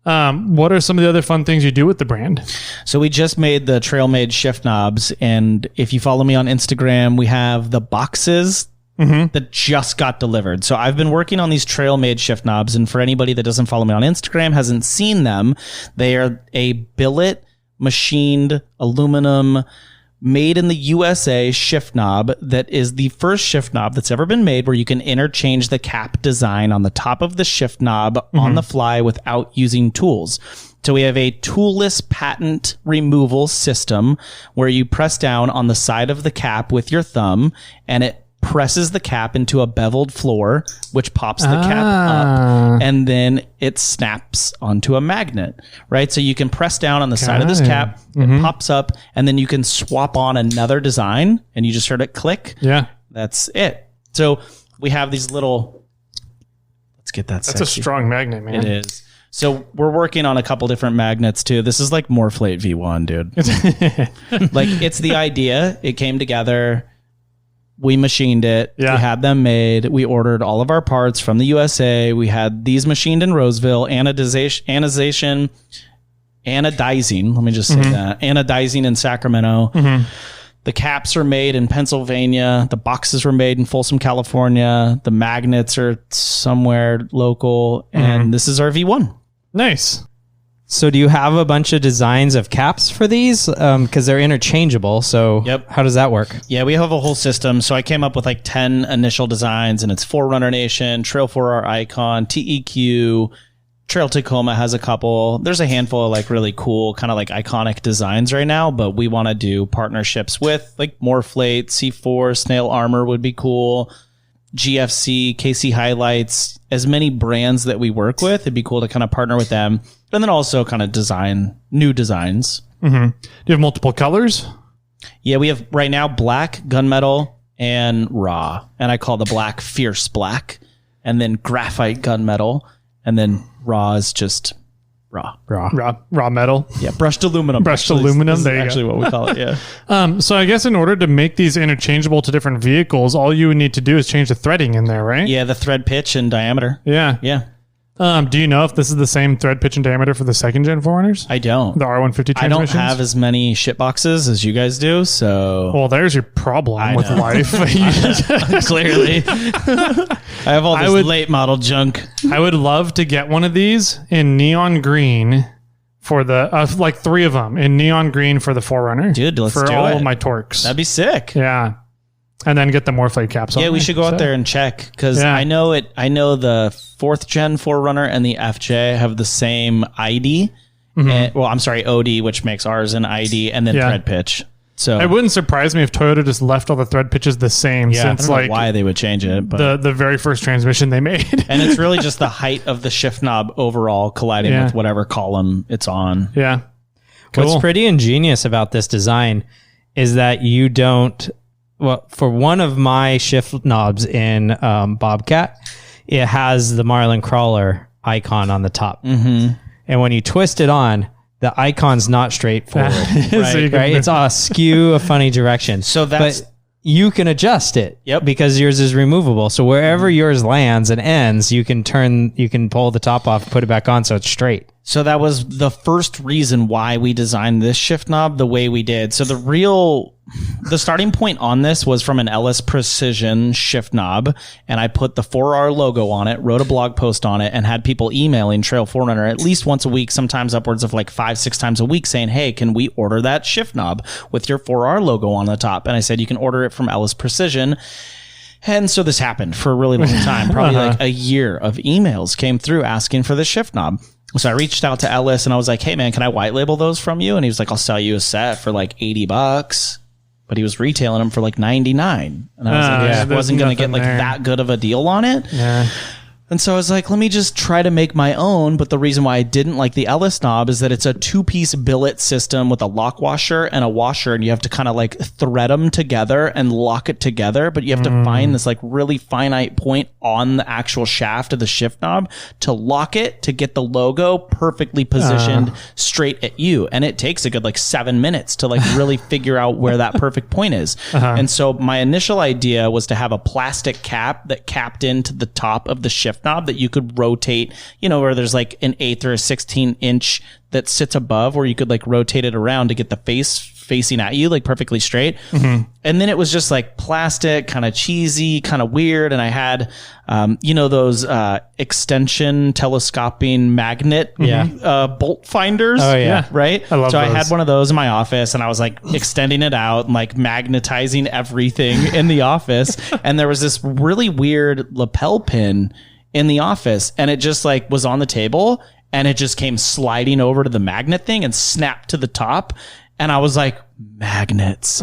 What are some of the other fun things you do with the brand? So we just made the Trail-Made shift knobs. And if you follow me on Instagram, we have the boxes that just got delivered. So I've been working on these Trail-Made shift knobs. And for anybody that doesn't follow me on Instagram, hasn't seen them, they are a billet machined aluminum made in the USA shift knob that is the first shift knob that's ever been made where you can interchange the cap design on the top of the shift knob on the fly without using tools. So we have a toolless patent removal system where you press down on the side of the cap with your thumb and it presses the cap into a beveled floor, which pops the cap up, and then it snaps onto a magnet, right? So you can press down on the side of this cap, it pops up, and then you can swap on another design, and you just heard it click. Yeah. That's it. So we have these little... Let's get that That's sexy. A strong magnet, man. It is. So we're working on a couple different magnets, too. This is like Morphlate V1, dude. Like, it's the idea. It came together... We machined it. Yeah. We had them made. We ordered all of our parts from the USA. We had these machined in Roseville. Anodizing. Let me just say that. Anodizing in Sacramento. The caps are made in Pennsylvania. The boxes were made in Folsom, California. The magnets are somewhere local. And this is our V1. Nice. So do you have a bunch of designs of caps for these? Because they're interchangeable. So how does that work? Yeah, we have a whole system. So I came up with like 10 initial designs, and it's 4Runner Nation, Trail 4R Icon, TEQ, Trail Tacoma has a couple. There's a handful of like really cool kind of like iconic designs right now, but we want to do partnerships with like Morphlate, C4, Snail Armor would be cool. GFC, KC Highlights, as many brands that we work with, it'd be cool to kind of partner with them. And then also kind of design new designs. Do you have multiple colors? Yeah, we have right now black, gunmetal, and raw. And I call the black Fierce Black. And then graphite gunmetal. And then raw is just raw metal. Yeah, brushed aluminum. Brushed aluminum. There you actually go. What we call it. Yeah. So I guess in order to make these interchangeable to different vehicles, all you would need to do is change the threading in there, right? Yeah, the thread pitch and diameter. Yeah. Yeah. Do you know if this is the same thread pitch and diameter for the second gen 4Runners? I don't. The R150 transmissions? I don't have as many shit boxes as you guys do, so... Well, there's your problem with life. Clearly. I have all this late model junk. I would love to get one of these in neon green for the... like 3 of them in neon green for the 4Runner. Dude, let's do it. For all of my Torques. That'd be sick. Yeah. And then get the Morphlate caps on. Yeah, we should go out there and check, because I know the 4th gen 4Runner and the FJ have the same ID. And, well, I'm sorry, OD, which makes ours an ID, and then thread pitch. So it wouldn't surprise me if Toyota just left all the thread pitches the same since I don't know why they would change it, but the very first transmission they made. And it's really just the height of the shift knob overall colliding with whatever column it's on. Yeah. Cool. What's pretty ingenious about this design is that you don't... Well, for one of my shift knobs in Bobcat, it has the Marlin Crawler icon on the top. Mm-hmm. And when you twist it on, the icon's not straightforward. right? It's askew a funny direction. So that's... But you can adjust it because yours is removable. So wherever yours lands and ends, you can pull the top off, put it back on so it's straight. So that was the first reason why we designed this shift knob the way we did. So the starting point on this was from an Ellis Precision shift knob, and I put the 4R logo on it, wrote a blog post on it, and had people emailing Trail 4Runner at least once a week, sometimes upwards of like 5-6 times a week, saying, hey, can we order that shift knob with your 4R logo on the top? And I said, you can order it from Ellis Precision. And so this happened for a really long time. Probably like a year of emails came through asking for the shift knob. So I reached out to Ellis and I was like, hey man, can I white label those from you? And he was like, I'll sell you a set for like $80. But he was retailing them for like $99. And I was like, I wasn't going to get like that good of a deal on it. Yeah. And so I was like, let me just try to make my own. But the reason why I didn't like the Ellis knob is that it's a 2-piece billet system with a lock washer and a washer. And you have to kind of like thread them together and lock it together. But you have to find this like really finite point on the actual shaft of the shift knob to lock it, to get the logo perfectly positioned straight at you. And it takes a good like 7 minutes to like really figure out where that perfect point is. And so my initial idea was to have a plastic cap that capped into the top of the shift knob that you could rotate, where there's like an 1/8 or a 16 inch that sits above, where you could like rotate it around to get the face facing at you like perfectly straight. And then it was just like plastic, kind of cheesy, kind of weird. And I had, those extension telescoping magnet bolt finders. Oh yeah. Right. I love so those. I had one of those in my office and I was like extending it out and like magnetizing everything in the office. And there was this really weird lapel pin in the office and it just like was on the table and it just came sliding over to the magnet thing and snapped to the top. And I was like, magnets.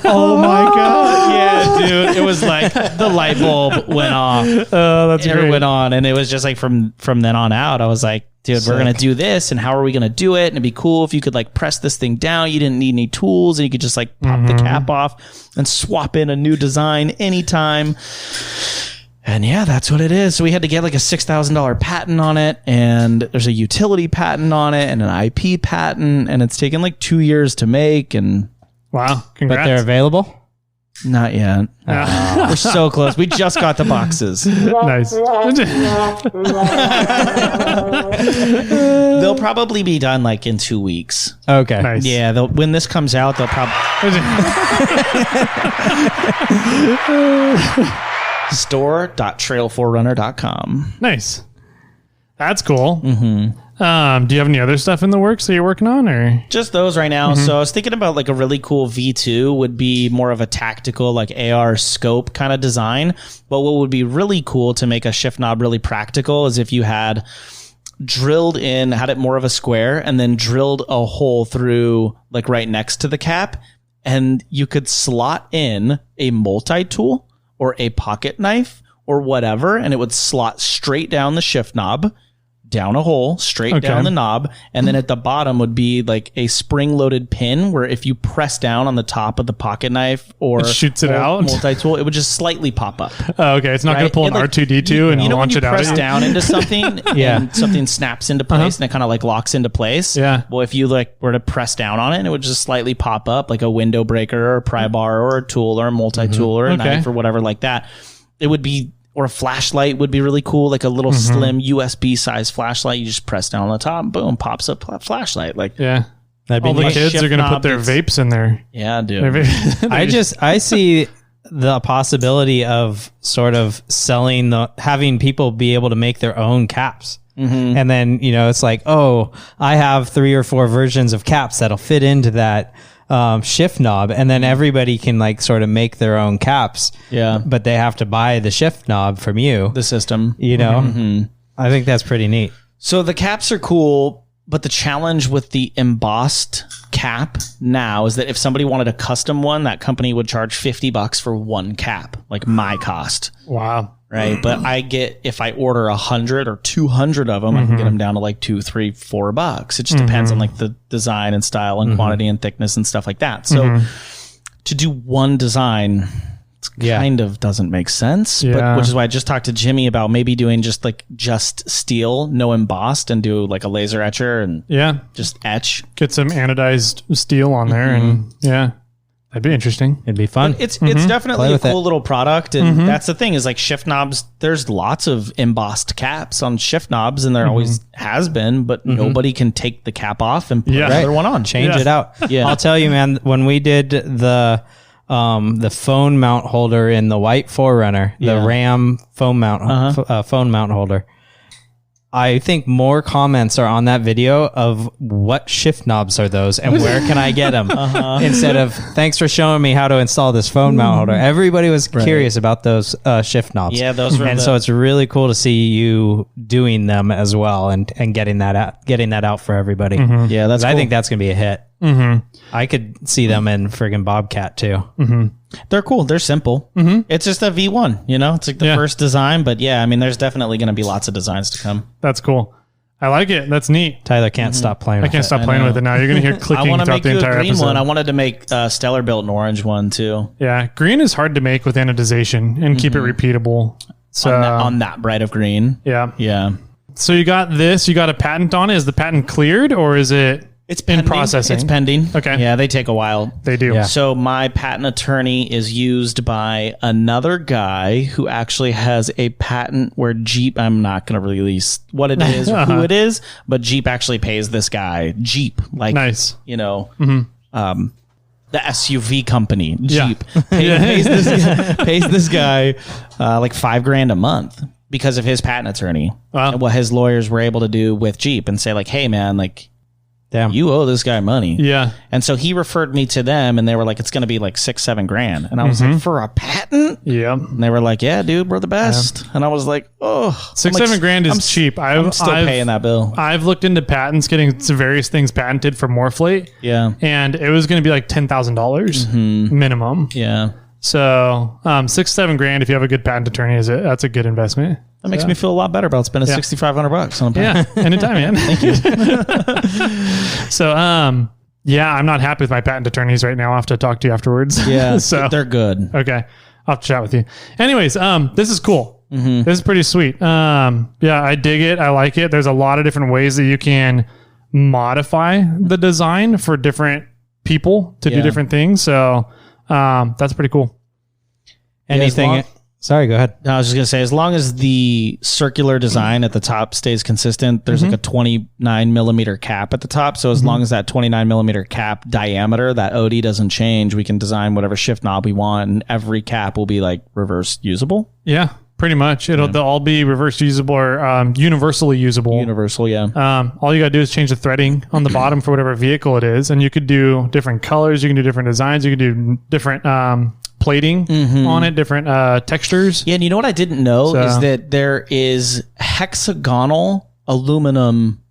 Oh my God. Yeah, dude. It was like the light bulb went off. Oh, that's great. It went on. And it was just like from then on out, I was like, dude, we're going to do this. And how are we going to do it? And it'd be cool if you could like press this thing down. You didn't need any tools and you could just like pop the cap off and swap in a new design anytime. And yeah, that's what it is. So we had to get like a $6,000 patent on it, and there's a utility patent on it and an IP patent, and it's taken like 2 years to make. And wow, congrats. But they're available? Not yet. We're so close. We just got the boxes. Nice. They'll probably be done like in 2 weeks. Okay. Nice. Yeah, when this comes out, they'll probably store.trail4runner.com. Nice. That's cool. Do you have any other stuff in the works that you're working on, or just those right now? So I was thinking about like a really cool V2 would be more of a tactical like AR scope kind of design. But what would be really cool to make a shift knob really practical is if you had had it more of a square and then drilled a hole through like right next to the cap, and you could slot in a multi-tool or a pocket knife or whatever, and it would slot straight down the shift knob, down a hole, straight down the knob, and then at the bottom would be like a spring-loaded pin where if you press down on the top of the pocket knife or it shoots it out? Multi-tool, it would just slightly pop up. Oh, okay. It's not going to pull an R2D2 and launch it out. Press down into something and something snaps into place and it kind of like locks into place. Yeah. Well, if you like were to press down on it, it would just slightly pop up like a window breaker or a pry bar or a tool or a multi-tool or a knife or whatever like that. It would be Or a flashlight would be really cool, like a little slim USB size flashlight. You just press down on the top, boom, pops up a flashlight. Like, yeah. That'd be All the neat. kids are going to put their vapes in there. Yeah, dude. I see the possibility of sort of having people be able to make their own caps. And then, it's like, oh, I have 3 or 4 versions of caps that'll fit into that shift knob, and then everybody can like sort of make their own caps. Yeah. But they have to buy the shift knob from you. The system. I think that's pretty neat. So the caps are cool, but the challenge with the embossed cap now is that if somebody wanted a custom one, that company would charge $50 for one cap, like my cost. Wow. Right. But if I order 100 or 200 of them, I can get them down to like $2, $3, $4. It just depends on like the design and style and quantity and thickness and stuff like that. So to do one design, it kind of doesn't make sense, but, which is why I just talked to Jimmy about maybe doing just steel, no embossed, and do like a laser etcher and just etch. Get some anodized steel on there and that'd be interesting. It'd be fun. But it's definitely a cool little product. And that's the thing is like shift knobs, there's lots of embossed caps on shift knobs and there always has been, but nobody can take the cap off and put another one on. Change it out. Yeah. I'll tell you, man, when we did the phone mount holder in the white 4Runner, the RAM phone mount holder, I think more comments are on that video of what shift knobs are those and where can I get them instead of thanks for showing me how to install this phone mount holder. Everybody was curious about those shift knobs. Yeah, those were so it's really cool to see you doing them as well and getting that out for everybody. Yeah, that's cool. I think that's gonna be a hit. I could see them in friggin' Bobcat too. They're cool. They're simple. It's just a V1, it's like the first design, but I mean, there's definitely going to be lots of designs to come. That's cool. I like it. That's neat. Tyler can't stop playing with it. I can't stop playing with it now. You're going to hear clicking throughout the entire green episode. One. I wanted to make Stellar built an orange one too. Yeah. Green is hard to make with anodization and keep it repeatable. So on that bright of green. Yeah. Yeah. So you got this, you got a patent on it. Is the patent cleared or is it in processing? It's pending. Okay. Yeah, they take a while. They do. Yeah. So my patent attorney is used by another guy who actually has a patent where Jeep, I'm not going to release what it is or who it is, but Jeep actually pays this guy. Jeep. Like, nice. The SUV company, Jeep, pays this guy like $5,000 a month because of his patent attorney. Wow. And what his lawyers were able to do with Jeep and say like, hey man, like, damn, you owe this guy money. Yeah. And so he referred me to them and they were like, it's going to be like $6,000-7,000. And I was like, for a patent? Yeah. And they were like, yeah, dude, we're the best. And I was like, oh, $6,000-7,000 is cheap. I'm still paying that bill. I've looked into patents, getting various things patented for Morphlate. Yeah. And it was going to be like $10,000 minimum. Yeah. So $6,000-7,000 if you have a good patent attorney, that's a good investment. That makes me feel a lot better about spending $6,500 on a patent. Yeah, anytime, man. Thank you. So, I'm not happy with my patent attorneys right now. I'll have to talk to you afterwards. Yeah, so they're good. Okay, I'll have to chat with you. Anyways, this is cool. This is pretty sweet. I dig it. I like it. There's a lot of different ways that you can modify the design for different people to do different things. So, that's pretty cool. Anything? Sorry, go ahead. I was just going to say, as long as the circular design at the top stays consistent, there's like a 29 millimeter cap at the top. So as long as that 29 millimeter cap diameter, that OD doesn't change, we can design whatever shift knob we want. And every cap will be like reverse usable. Yeah, pretty much. They'll all be reverse usable or universally usable. Universal, yeah. All you got to do is change the threading on the bottom for whatever vehicle it is. And you could do different colors. You can do different designs. You can do different plating on it, different textures. Yeah, and you know what I didn't know is that there is hexagonal aluminum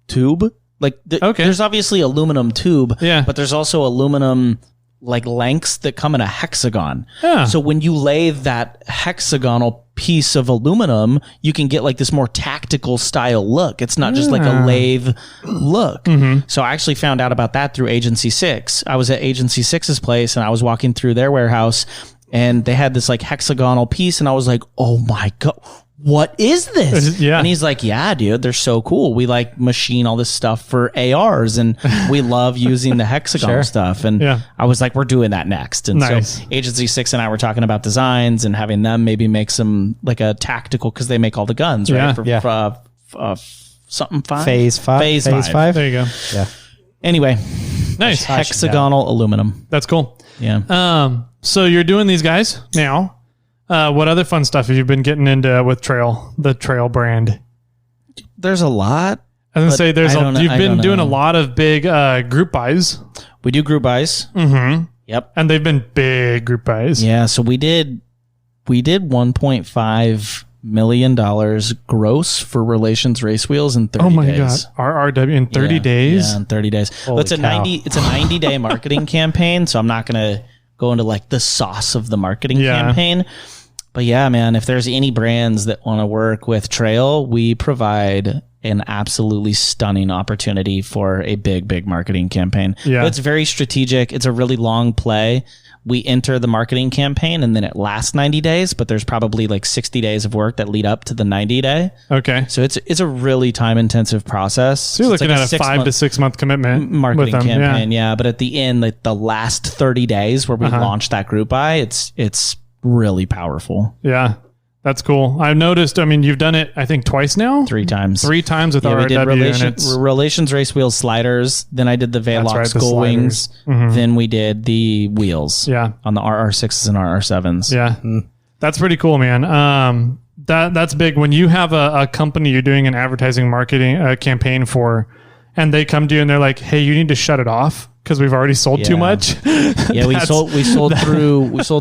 tube. Like, there's obviously aluminum tube, but there's also aluminum like lengths that come in a hexagon. Yeah. So when you lay that hexagonal piece of aluminum, you can get like this more tactical style look. It's not just like a lathe look. So I actually found out about that through Agency 6. I was at Agency 6's place and I was walking through their warehouse and they had this like hexagonal piece and I was like, oh my God, what is this? Yeah. And he's like, yeah, dude, they're so cool. We like machine all this stuff for ARs and we love using the hexagon stuff. And I was like, we're doing that next. And so Agency 6 and I were talking about designs and having them maybe make some like a tactical, because they make all the guns, right? Something 5? Phase 5. Phase 5. There you go. Yeah. Anyway. Nice. Hexagonal aluminum. That's cool. Yeah. So you're doing these guys now. What other fun stuff have you been getting into with the Trail brand? There's a lot. I was going to say, you've been doing a lot of big group buys. We do group buys. Mm-hmm. Yep. And they've been big group buys. Yeah. So we did $1.5 million gross for Relations Race Wheels in 30 days. Oh my God. RRW in 30 days? Yeah, in 30 days. Well, it's a 90-day marketing campaign, so I'm not going to go into like the sauce of the marketing campaign. But yeah, man, if there's any brands that want to work with Trail, we provide an absolutely stunning opportunity for a big marketing campaign. Yeah. But it's very strategic. It's a really long play. We enter the marketing campaign and then it lasts 90 days, but there's probably like 60 days of work that lead up to the 90 day. Okay. So it's a really time intensive process. So you're looking at a 5 to 6 month commitment marketing campaign. Yeah. But at the end, like the last 30 days where we launch that group buy, it's really powerful. Yeah. That's cool. I've noticed, I mean, you've done it, I think, twice now? 3 times. 3 times with RRW. We did Relations Race Wheels sliders. Then I did the Velox Gull Wings. Mm-hmm. Then we did the wheels on the RR6s and RR7s. Yeah. That's pretty cool, man. That's big. When you have a company you're doing an advertising marketing campaign for, and they come to you and they're like, hey, you need to shut it off because we've already sold too much. Yeah, we sold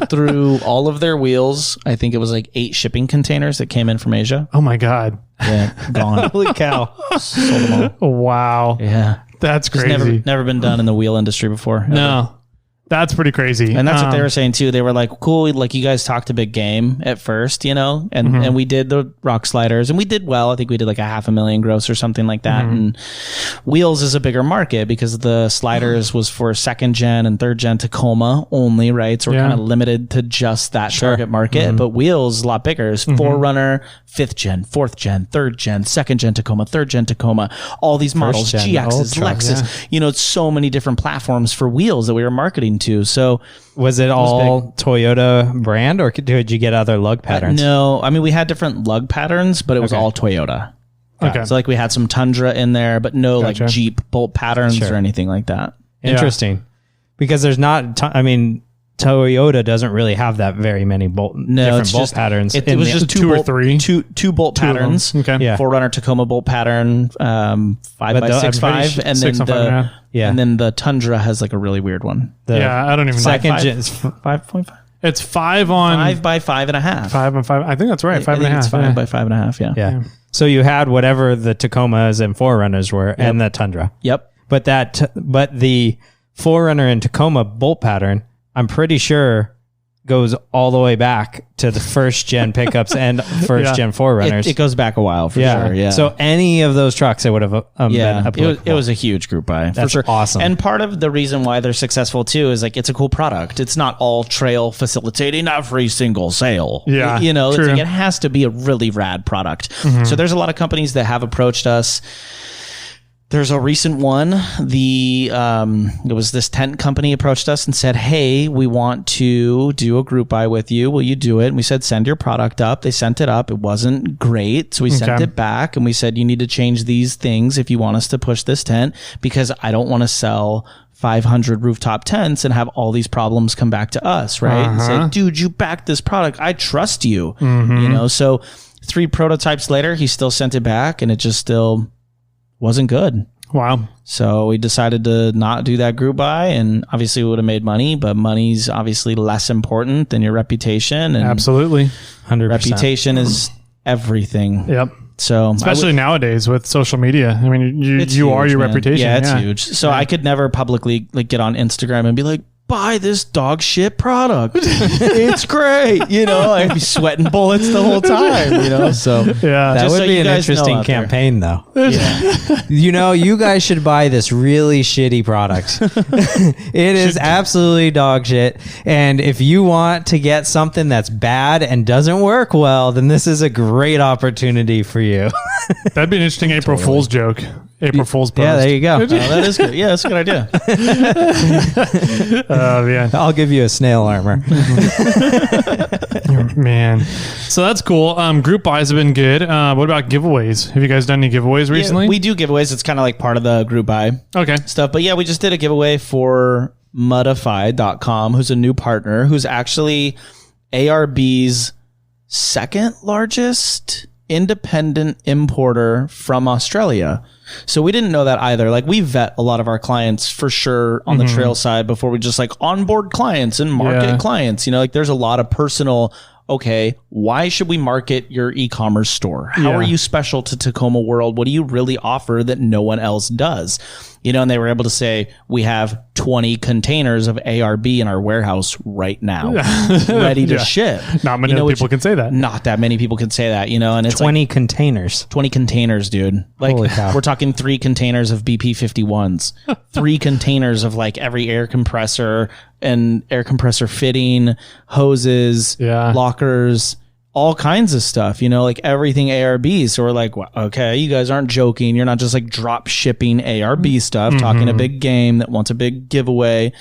through all of their wheels. I think it was like 8 shipping containers that came in from Asia. Oh my God. Yeah, gone. Holy cow. Sold them all. Wow. Yeah. That's crazy. Never been done in the wheel industry before. Ever. No. That's pretty crazy. And that's what they were saying too. They were like, cool, like you guys talked a big game at first, you know, and we did the rock sliders and we did well. I think we did like $500,000 gross or something like that. And wheels is a bigger market because the sliders was for 2nd gen and 3rd gen Tacoma only, right? So we're kind of limited to just that target market. But wheels is a lot bigger. It's 4Runner, 5th gen, 4th gen, 3rd gen, 2nd gen Tacoma, 3rd gen Tacoma, all these models, GXs, Lexus, you know, it's so many different platforms for wheels that we were marketing to. So was it all Toyota brand or did you get other lug patterns? No, I mean, we had different lug patterns, but it was all Toyota. Okay. So like we had some Tundra in there, but no like Jeep bolt patterns or anything like that. Interesting. Because there's not, Toyota doesn't really have that very many bolt patterns. It was just 2 or 3. Two bolt patterns. Okay. Yeah. 4Runner Tacoma bolt pattern, 5x6.5, and then the Tundra has like a really weird one. I don't even know. 2nd gen is 5.5. It's 5 on 5 by 5.5. 5 on 5. I think that's right. 5.5. It's 5 by 5.5. Yeah. So you had whatever the Tacomas and 4Runners were, and the Tundra. Yep. But the 4Runner and Tacoma bolt pattern, I'm pretty sure goes all the way back to the 1st gen pickups and 1st gen 4Runners. It goes back a while for sure. Yeah. So any of those trucks, it would have been applicable. It was a huge group buy. That's for sure. Awesome. And part of the reason why they're successful too is like it's a cool product. It's not all Trail facilitating every single sale. Yeah. You know, it's like, it has to be a really rad product. So there's a lot of companies that have approached us. There's a recent one. It was this tent company approached us and said, hey, we want to do a group buy with you. Will you do it? And we said, send your product up. They sent it up. It wasn't great. So we sent it back and we said, you need to change these things if you want us to push this tent, because I don't want to sell 500 rooftop tents and have all these problems come back to us, right? And say, dude, you backed this product. I trust you. You know, so 3 prototypes later, he still sent it back and it just still wasn't good. Wow. So we decided to not do that group buy, and obviously we would have made money, but money's obviously less important than your reputation. And absolutely. 100%. Reputation is everything. Yep. So especially nowadays with social media. I mean, you are your reputation. Yeah, it's huge. So I could never publicly like get on Instagram and be like, buy this dog shit product. It's great. You know, I'd be sweating bullets the whole time, you know? So Yeah. That Just would so be you an guys know interesting out there. campaign, though. yeah. You know, you guys should buy this really shitty product. It is absolutely dog shit. And if you want to get something that's bad and doesn't work well, then this is a great opportunity for you. That'd be an interesting April Fool's joke. April Fool's post. Yeah, there you go. Oh, that is good. Yeah, that's a good idea. Oh, yeah. I'll give you a snail armor. Man. So that's cool. Group buys have been good. What about giveaways? Have you guys done any giveaways recently? Yeah, we do giveaways. It's kind of like part of the group buy Okay. stuff. But yeah, we just did a giveaway for Modify.com, who's a new partner, who's actually ARB's second largest independent importer from Australia. So we didn't know that either. Like, we vet a lot of our clients for sure on the trail side before we just like onboard clients and market clients. You know, like there's a lot of personal, okay, why should we market your e-commerce store? How Yeah. are you special to Tacoma World? What do you really offer that no one else does? You know, and they were able to say, we have 20 containers of ARB in our warehouse right now, ready to Yeah. ship. Not many You know, people which- can say that. Not that many people can say that, you know, and it's 20 containers. 20 containers, dude. Like, Holy cow. we're talking 3 containers of BP51s, 3 containers of like every air compressor and air compressor fitting, hoses, Yeah. lockers, all kinds of stuff, you know, like everything ARB. So we're like, well, okay, you guys aren't joking. You're not just like drop shipping ARB stuff, talking a big game that wants a big giveaway.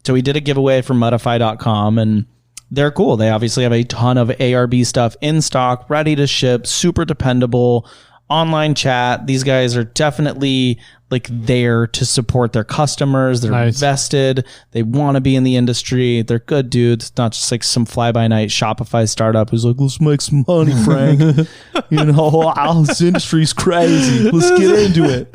So we did a giveaway for Modify.com, and they're cool. They obviously have a ton of ARB stuff in stock, ready to ship, super dependable, online chat. These guys are definitely like there to support their customers. They're Nice. vested. They want to be in the industry. They're good dudes. It's not just like some fly by night Shopify startup who's like, let's make some money, Frank. You know, this industry's crazy. Let's get into it.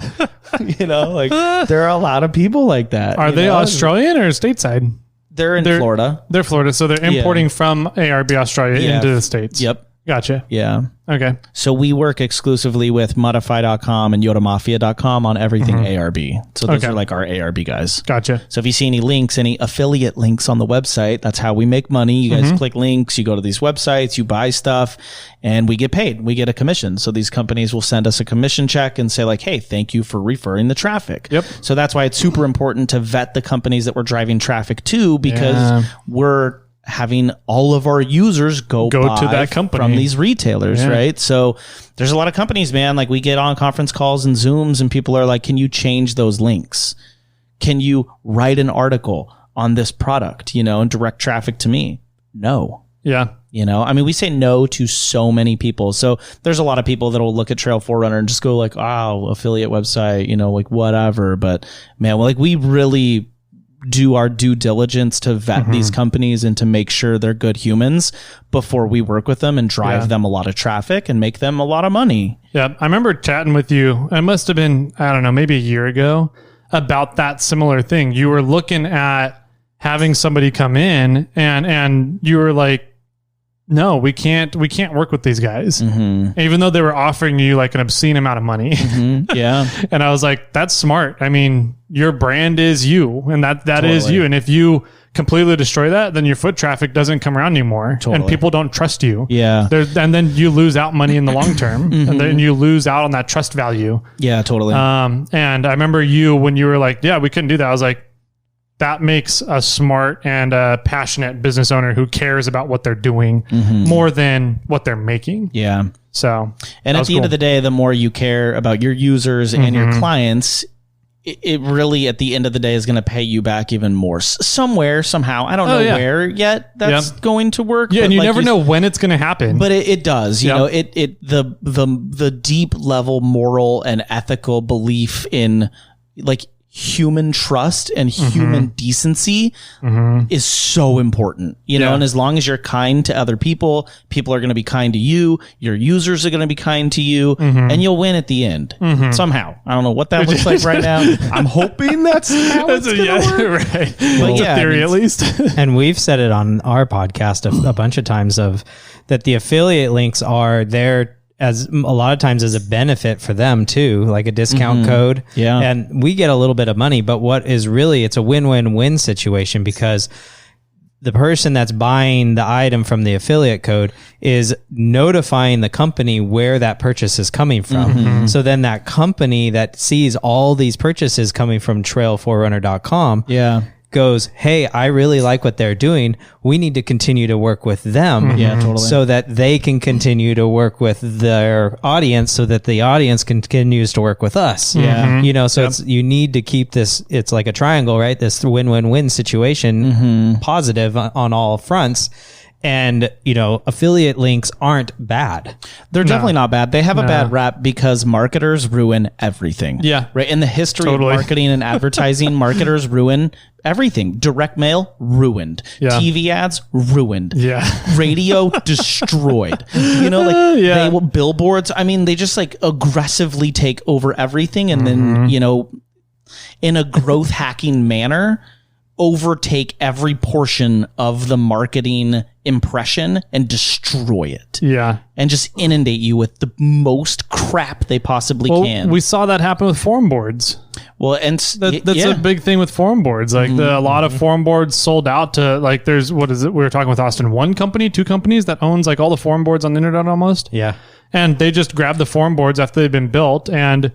You know, like there are a lot of people like that. Are you they know? Australian or stateside? They're in Florida. They're Florida, so they're importing from ARB Australia Yeah. into the States. Yep. Gotcha. Yeah. Okay. So we work exclusively with Modify.com and YodaMafia.com on everything ARB. So those Okay. are like our ARB guys. Gotcha. So if you see any links, any affiliate links on the website, that's how we make money. You guys click links, you go to these websites, you buy stuff, and we get paid. We get a commission. So these companies will send us a commission check and say like, hey, thank you for referring the traffic. Yep. So that's why it's super important to vet the companies that we're driving traffic to, because Yeah. we're having all of our users go to buy that company. from these retailers, Yeah. right? So there's a lot of companies, man. Like, we get on conference calls and Zooms, and people are like, can you change those links? Can you write an article on this product, you know, and direct traffic to me? No. Yeah. You know, I mean, we say no to so many people. So there's a lot of people that will look at Trail 4Runner and just go like, oh, affiliate website, you know, like whatever. But man, like, we really do our due diligence to vet these companies and to make sure they're good humans before we work with them and drive them a lot of traffic and make them a lot of money. Yeah. I remember chatting with you. It must have been, I don't know, maybe a year ago about that similar thing. You were looking at having somebody come in and you were like, no, we can't work with these guys. Even though they were offering you like an obscene amount of money. Yeah. And I was like, that's smart. I mean, your brand is you, and that is you. And if you completely destroy that, then your foot traffic doesn't come around anymore, and people don't trust you. Yeah. And then you lose out money in the long term, and then you lose out on that trust value. Yeah, totally. And I remember you when you were like, yeah, we couldn't do that. I was like, that makes a smart and a passionate business owner who cares about what they're doing more than what they're making. Yeah. So, And at the end of the day, the more you care about your users and your clients, it really, at the end of the day, is going to pay you back even more somewhere, somehow. I don't know where yet that's going to work. Yeah, but and you like never know when it's going to happen. But it does. You know, the deep level moral and ethical belief in like human trust and human decency is so important, you know, and as long as you're kind to other people, people are going to be kind to you, your users are going to be kind to you, and you'll win at the end somehow. I don't know what that looks like right now. I'm hoping that's how it's going to work. Right. But It's a yeah, theory at least. And we've said it on our podcast a bunch of times of that the affiliate links are there as a lot of times as a benefit for them too, like a discount code. Yeah. And we get a little bit of money, but what is really, it's a win-win-win situation because the person that's buying the item from the affiliate code is notifying the company where that purchase is coming from. So then that company that sees all these purchases coming from trail4runner.com goes, hey, I really like what they're doing. We need to continue to work with them so that they can continue to work with their audience so that the audience continues to work with us. You know, so it's, you need to keep this, it's like a triangle, right? This win-win-win situation, positive on all fronts. And, you know, affiliate links aren't bad. They're definitely not bad. They have a bad rap because marketers ruin everything. Yeah. Right. In the history of marketing and advertising, marketers ruin everything. Direct mail, ruined. TV ads, ruined. Radio, destroyed. You know, like they will, billboards. I mean, they just like aggressively take over everything. And then, you know, in a growth hacking manner, overtake every portion of the marketing impression and destroy it. And just inundate you with the most crap they possibly can. We saw that happen with forum boards. Well, and that's a big thing with forum boards. Like a lot of forum boards sold out to, like, there's, what is it? We were talking with Austin, one company, two companies that owns like all the forum boards on the internet almost. And they just grab the forum boards after they've been built and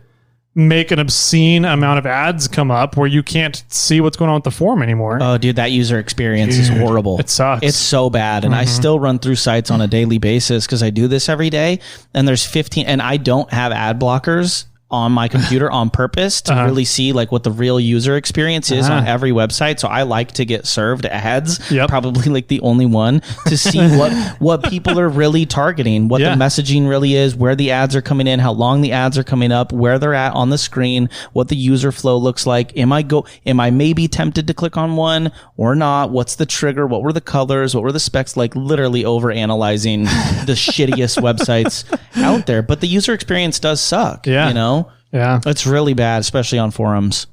make an obscene amount of ads come up where you can't see what's going on with the forum anymore. Oh, dude, that user experience is horrible. It sucks. It's so bad. And I still run through sites on a daily basis because I do this every day. And there's 15, and I don't have ad blockers on my computer on purpose to really see like what the real user experience is on every website. So I like to get served ads, probably like the only one, to see what people are really targeting, what the messaging really is, where the ads are coming in, how long the ads are coming up, where they're at on the screen, what the user flow looks like. Am I maybe tempted to click on one or not? What's the trigger? What were the colors? What were the specs? Like literally over analyzing the shittiest websites out there. But the user experience does suck, you know? It's really bad, especially on forums.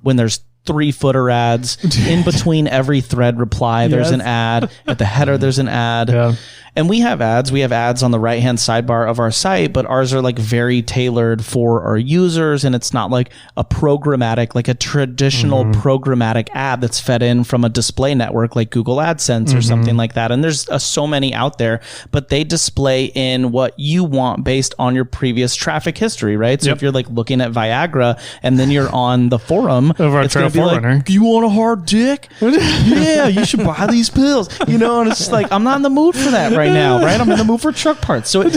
When there's 3-footer ads in between every thread reply, there's an ad at the header. There's an ad. And we have ads. We have ads on the right-hand sidebar of our site, but ours are like very tailored for our users. And it's not like a programmatic, like a traditional programmatic ad that's fed in from a display network like Google AdSense or something like that. And there's so many out there, but they display in what you want based on your previous traffic history, right? So if you're like looking at Viagra and then you're on the forum, it's going to be like, you want a hard dick? Yeah, you should buy these pills. You know, and it's just like, I'm not in the mood for that right now, right? I'm in the mood for truck parts. So it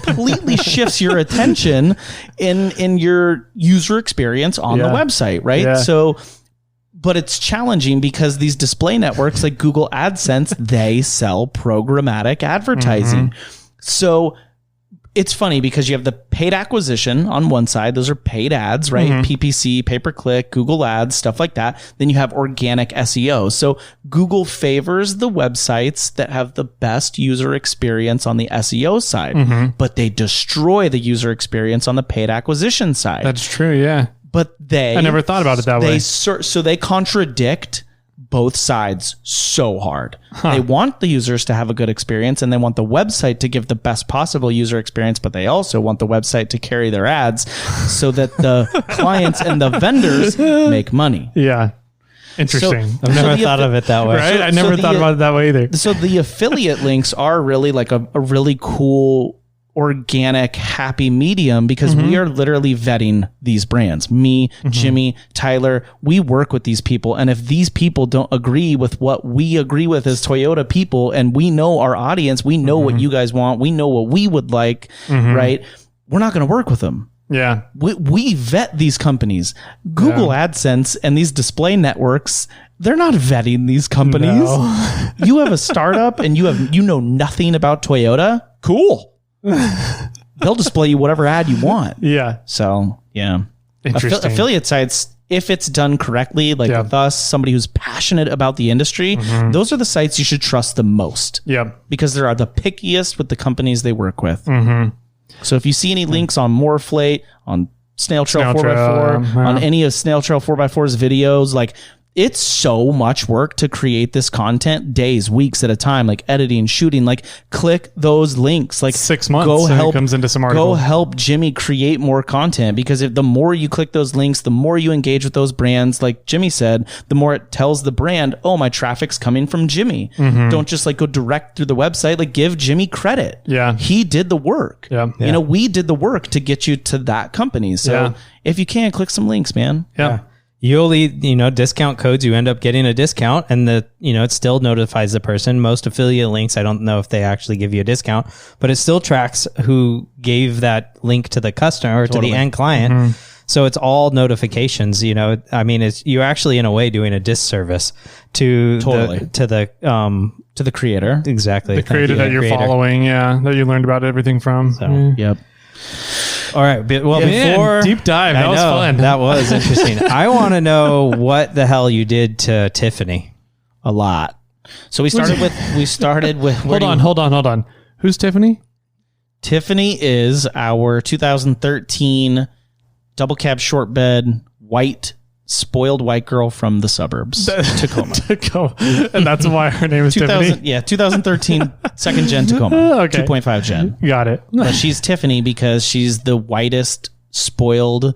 completely shifts your attention in your user experience on the website, right? So, but it's challenging because these display networks like Google AdSense, they sell programmatic advertising. So it's funny because you have the paid acquisition on one side. Those are paid ads, right? PPC, pay-per-click, Google ads, stuff like that. Then you have organic SEO. So Google favors the websites that have the best user experience on the SEO side, but they destroy the user experience on the paid acquisition side. That's true, But I never thought about it that way. So they contradict both sides so hard. They want the users to have a good experience and they want the website to give the best possible user experience, but they also want the website to carry their ads so that the clients and the vendors make money. Interesting. I've never thought of it that way. Right? I never thought about it that way either. So the affiliate links are really like a really cool organic happy medium because we are literally vetting these brands. Me, Jimmy, Tyler, we work with these people. And if these people don't agree with what we agree with as Toyota people, and we know our audience, we know what you guys want, we know what we would like, right? We're not going to work with them. We vet these companies. Google AdSense and these display networks, they're not vetting these companies. You have a startup and you know nothing about Toyota. Cool. They'll display you whatever ad you want. So, Interesting. Affiliate sites, if it's done correctly, like with us, somebody who's passionate about the industry, those are the sites you should trust the most. Because they are the pickiest with the companies they work with. So if you see any links on Morphlate, on Snail Trail 4x4, on any of Snail Trail 4x4's videos, like it's so much work to create this content, days, weeks at a time, like editing, shooting, like click those links, like 6 months. Go and help, it comes into some go articles. help Jimmy create more content, because if the more you click those links, the more you engage with those brands, like Jimmy said, the more it tells the brand, oh, my traffic's coming from Jimmy. Don't just like go direct through the website, like give Jimmy credit. Yeah. He did the work. Yeah. You know, we did the work to get you to that company. So if you can, click some links, man. Yeah. You only, discount codes, you end up getting a discount, and it still notifies the person. Most affiliate links, I don't know if they actually give you a discount, but it still tracks who gave that link to the customer or to the end client. So it's all notifications, I mean, you're actually in a way doing a disservice to To the creator. exactly. The creator that you're following, that you learned about everything from. So, Yep. All right. Well, Man, before deep dive. That was fun. That was interesting. I want to know what the hell you did to Tiffany. A lot. So we started with Hold on. Who's Tiffany? Tiffany is our 2013 double cab short bed spoiled white girl from the suburbs, Tacoma. And that's why her name is Tiffany. Yeah, 2013 second gen Tacoma, Okay. 2.5 gen. Got it. But she's Tiffany because she's the whitest spoiled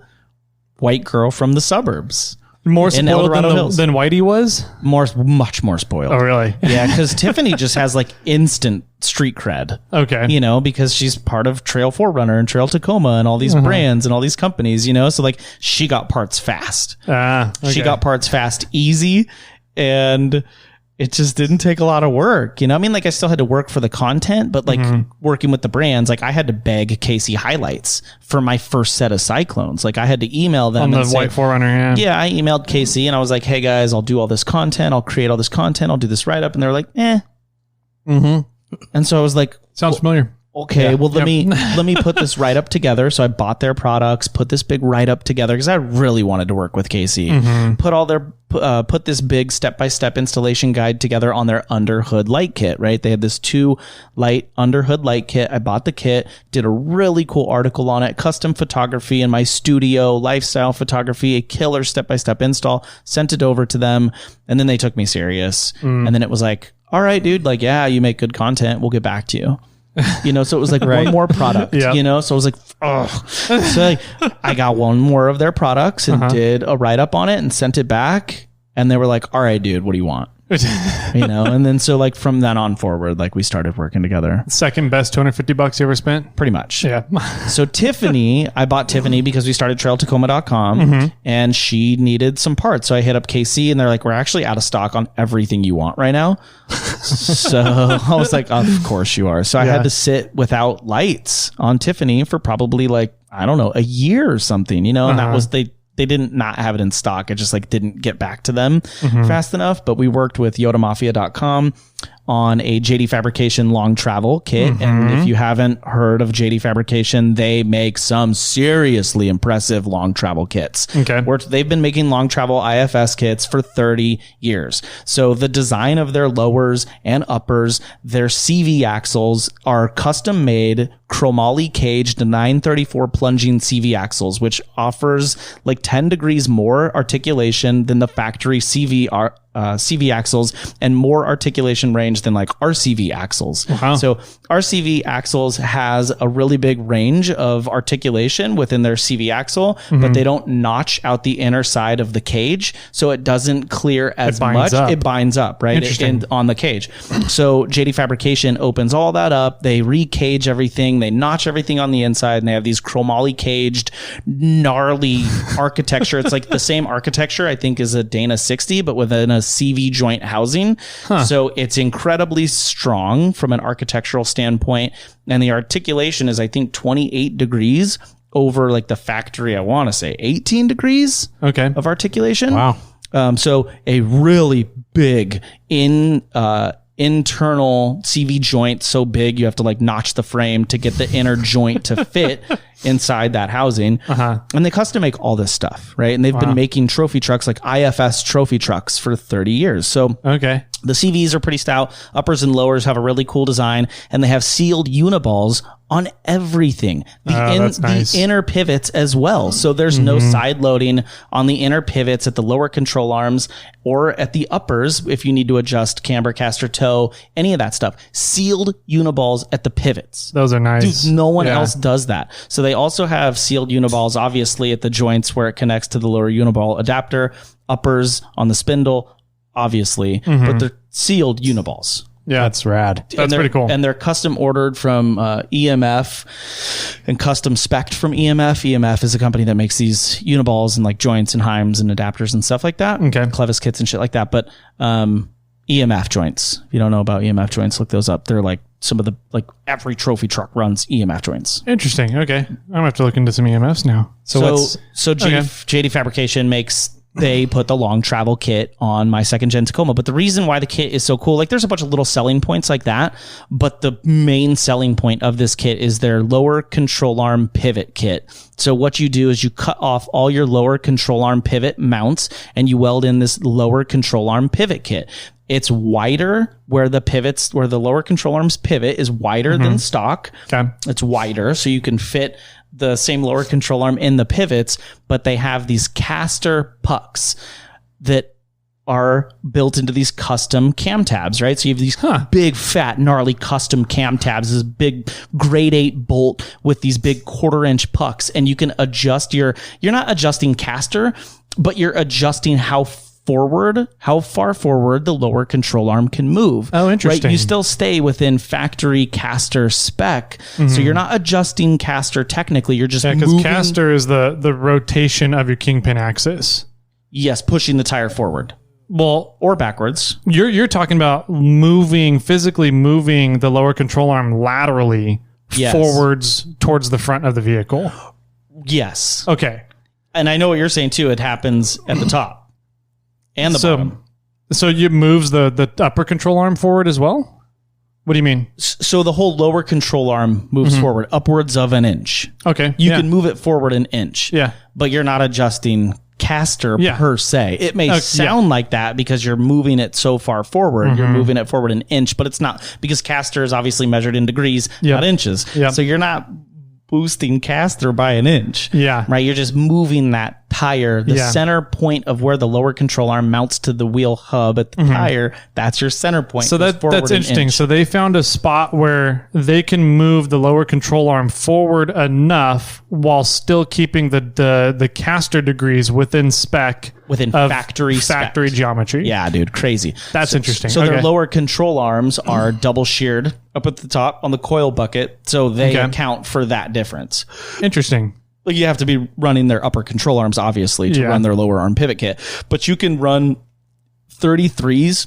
white girl from the suburbs. More In spoiled Eldorado Hills. than Whitey was? Much more spoiled. Oh, really? Yeah, because Tiffany just has like instant street cred. Okay. Because she's part of Trail 4Runner and Trail Tacoma and all these brands and all these companies, so like she got parts fast. Okay. She got parts fast, easy, and it just didn't take a lot of work. I mean, like I still had to work for the content, but like working with the brands, like I had to beg Casey highlights for my first set of Cyclones. Like I had to email them on the and say, white 4Runner. yeah, I emailed Casey and I was like, hey guys, I'll do all this content. I'll create all this content. I'll do this write up. And they're like, And so I was like, Sounds familiar. okay, well, let me put this write up together. So I bought their products, put this big write up together because I really wanted to work with Casey. Put this big step-by-step installation guide together on their under hood light kit, right? They had this 2 light under hood light kit. I bought the kit, did a really cool article on it, custom photography in my studio, lifestyle photography, a killer step-by-step install, sent it over to them. And then they took me serious. And then it was like, all right, dude, like, yeah, you make good content. We'll get back to you. So it was like one more product, so I was like, oh, so like, I got one more of their products and did a write up on it and sent it back. And they were like, all right, dude, what do you want? And then, so like from then on forward, like we started working together. Second best $250 you ever spent? Pretty much. Yeah. So Tiffany, I bought Tiffany because we started trailtacoma.com and she needed some parts. So I hit up KC and they're like, we're actually out of stock on everything you want right now. So I was like, of course you are. So I had to sit without lights on Tiffany for probably like, I don't know, a year or something, and that was, they didn't not have it in stock. It just like didn't get back to them fast enough. But we worked with YodaMafia.com on a JD Fabrication long travel kit. And if you haven't heard of JD Fabrication, they make some seriously impressive long travel kits. Okay. They've been making long travel IFS kits for 30 years. So the design of their lowers and uppers, their CV axles are custom made chromoly caged 934 plunging CV axles, which offers like 10 degrees more articulation than the factory CV axles and more articulation range than like RCV axles. Wow. So RCV axles has a really big range of articulation within their CV axle, but they don't notch out the inner side of the cage. So it doesn't clear as much. It binds up, right? On the cage. So JD Fabrication opens all that up. They recage everything. They notch everything on the inside and they have these chromoly caged, gnarly architecture. It's like the same architecture, I think, as a Dana 60, but within a CV joint housing. So it's incredibly strong from an architectural standpoint. And the articulation is, I think, 28 degrees over like the factory, I want to say 18 degrees of articulation. Wow. So a really big internal CV joint, so big you have to like notch the frame to get the inner joint to fit inside that housing. And they custom make all this stuff, right? And they've been making trophy trucks, like IFS trophy trucks, for 30 years. So The CVs are pretty stout. Uppers and lowers have a really cool design, and they have sealed uniballs on everything. That's nice. The inner pivots as well. So there's no side loading on the inner pivots at the lower control arms or at the uppers if you need to adjust camber, caster, toe, any of that stuff. Sealed uniballs at the pivots. Those are nice. Dude, no one else does that. So they also have sealed uniballs, obviously, at the joints where it connects to the lower uniball adapter, uppers on the spindle, obviously, but they're sealed uniballs. Yeah, that's rad. That's pretty cool. And they're custom ordered from EMF and custom spec'd from EMF. EMF is a company that makes these uniballs and like joints and heims and adapters and stuff like that. Okay. Clevis kits and shit like that. But EMF joints, if you don't know about EMF joints, look those up. They're like some of the, like every trophy truck runs EMF joints. Interesting. Okay. I'm going to have to look into some EMFs now. So JD Fabrication makes... They put the long travel kit on my second gen Tacoma. But the reason why the kit is so cool, like there's a bunch of little selling points like that, but the main selling point of this kit is their lower control arm pivot kit. So what you do is you cut off all your lower control arm pivot mounts and you weld in this lower control arm pivot kit. It's wider where the lower control arms pivot is wider than stock. Okay. It's wider, so you can fit the same lower control arm in the pivots, but they have these caster pucks that are built into these custom cam tabs, right? So you have these big, fat, gnarly custom cam tabs, this big grade 8 bolt with these big 1/4-inch pucks, and you can adjust you're not adjusting caster, but you're adjusting how far forward the lower control arm can move. Oh, interesting. Right? You still stay within factory caster spec. So you're not adjusting caster technically. You're just moving. Because caster is the rotation of your kingpin axis. Yes, pushing the tire forward. Well, or backwards. You're talking about physically moving the lower control arm laterally forwards towards the front of the vehicle. Yes. Okay. And I know what you're saying too. It happens at the top. And the bottom. So it moves the upper control arm forward as well? What do you mean? So the whole lower control arm moves forward upwards of an inch. Okay. You can move it forward an inch. Yeah. But you're not adjusting caster per se. It may sound like that because you're moving it so far forward. You're moving it forward an inch, but it's not, because caster is obviously measured in degrees, not inches. Yep. So you're not boosting caster by an inch. Yeah. Right? You're just moving that tire, the center point of where the lower control arm mounts to the wheel hub at the tire. That's your center point. So that's interesting. So they found a spot where they can move the lower control arm forward enough while still keeping the caster degrees within spec. Within factory geometry. Yeah, dude. Crazy. That's interesting. So their lower control arms are double sheared up at the top on the coil bucket. So they account for that difference. Interesting. Like you have to be running their upper control arms, obviously, to run their lower arm pivot kit. But you can run 33s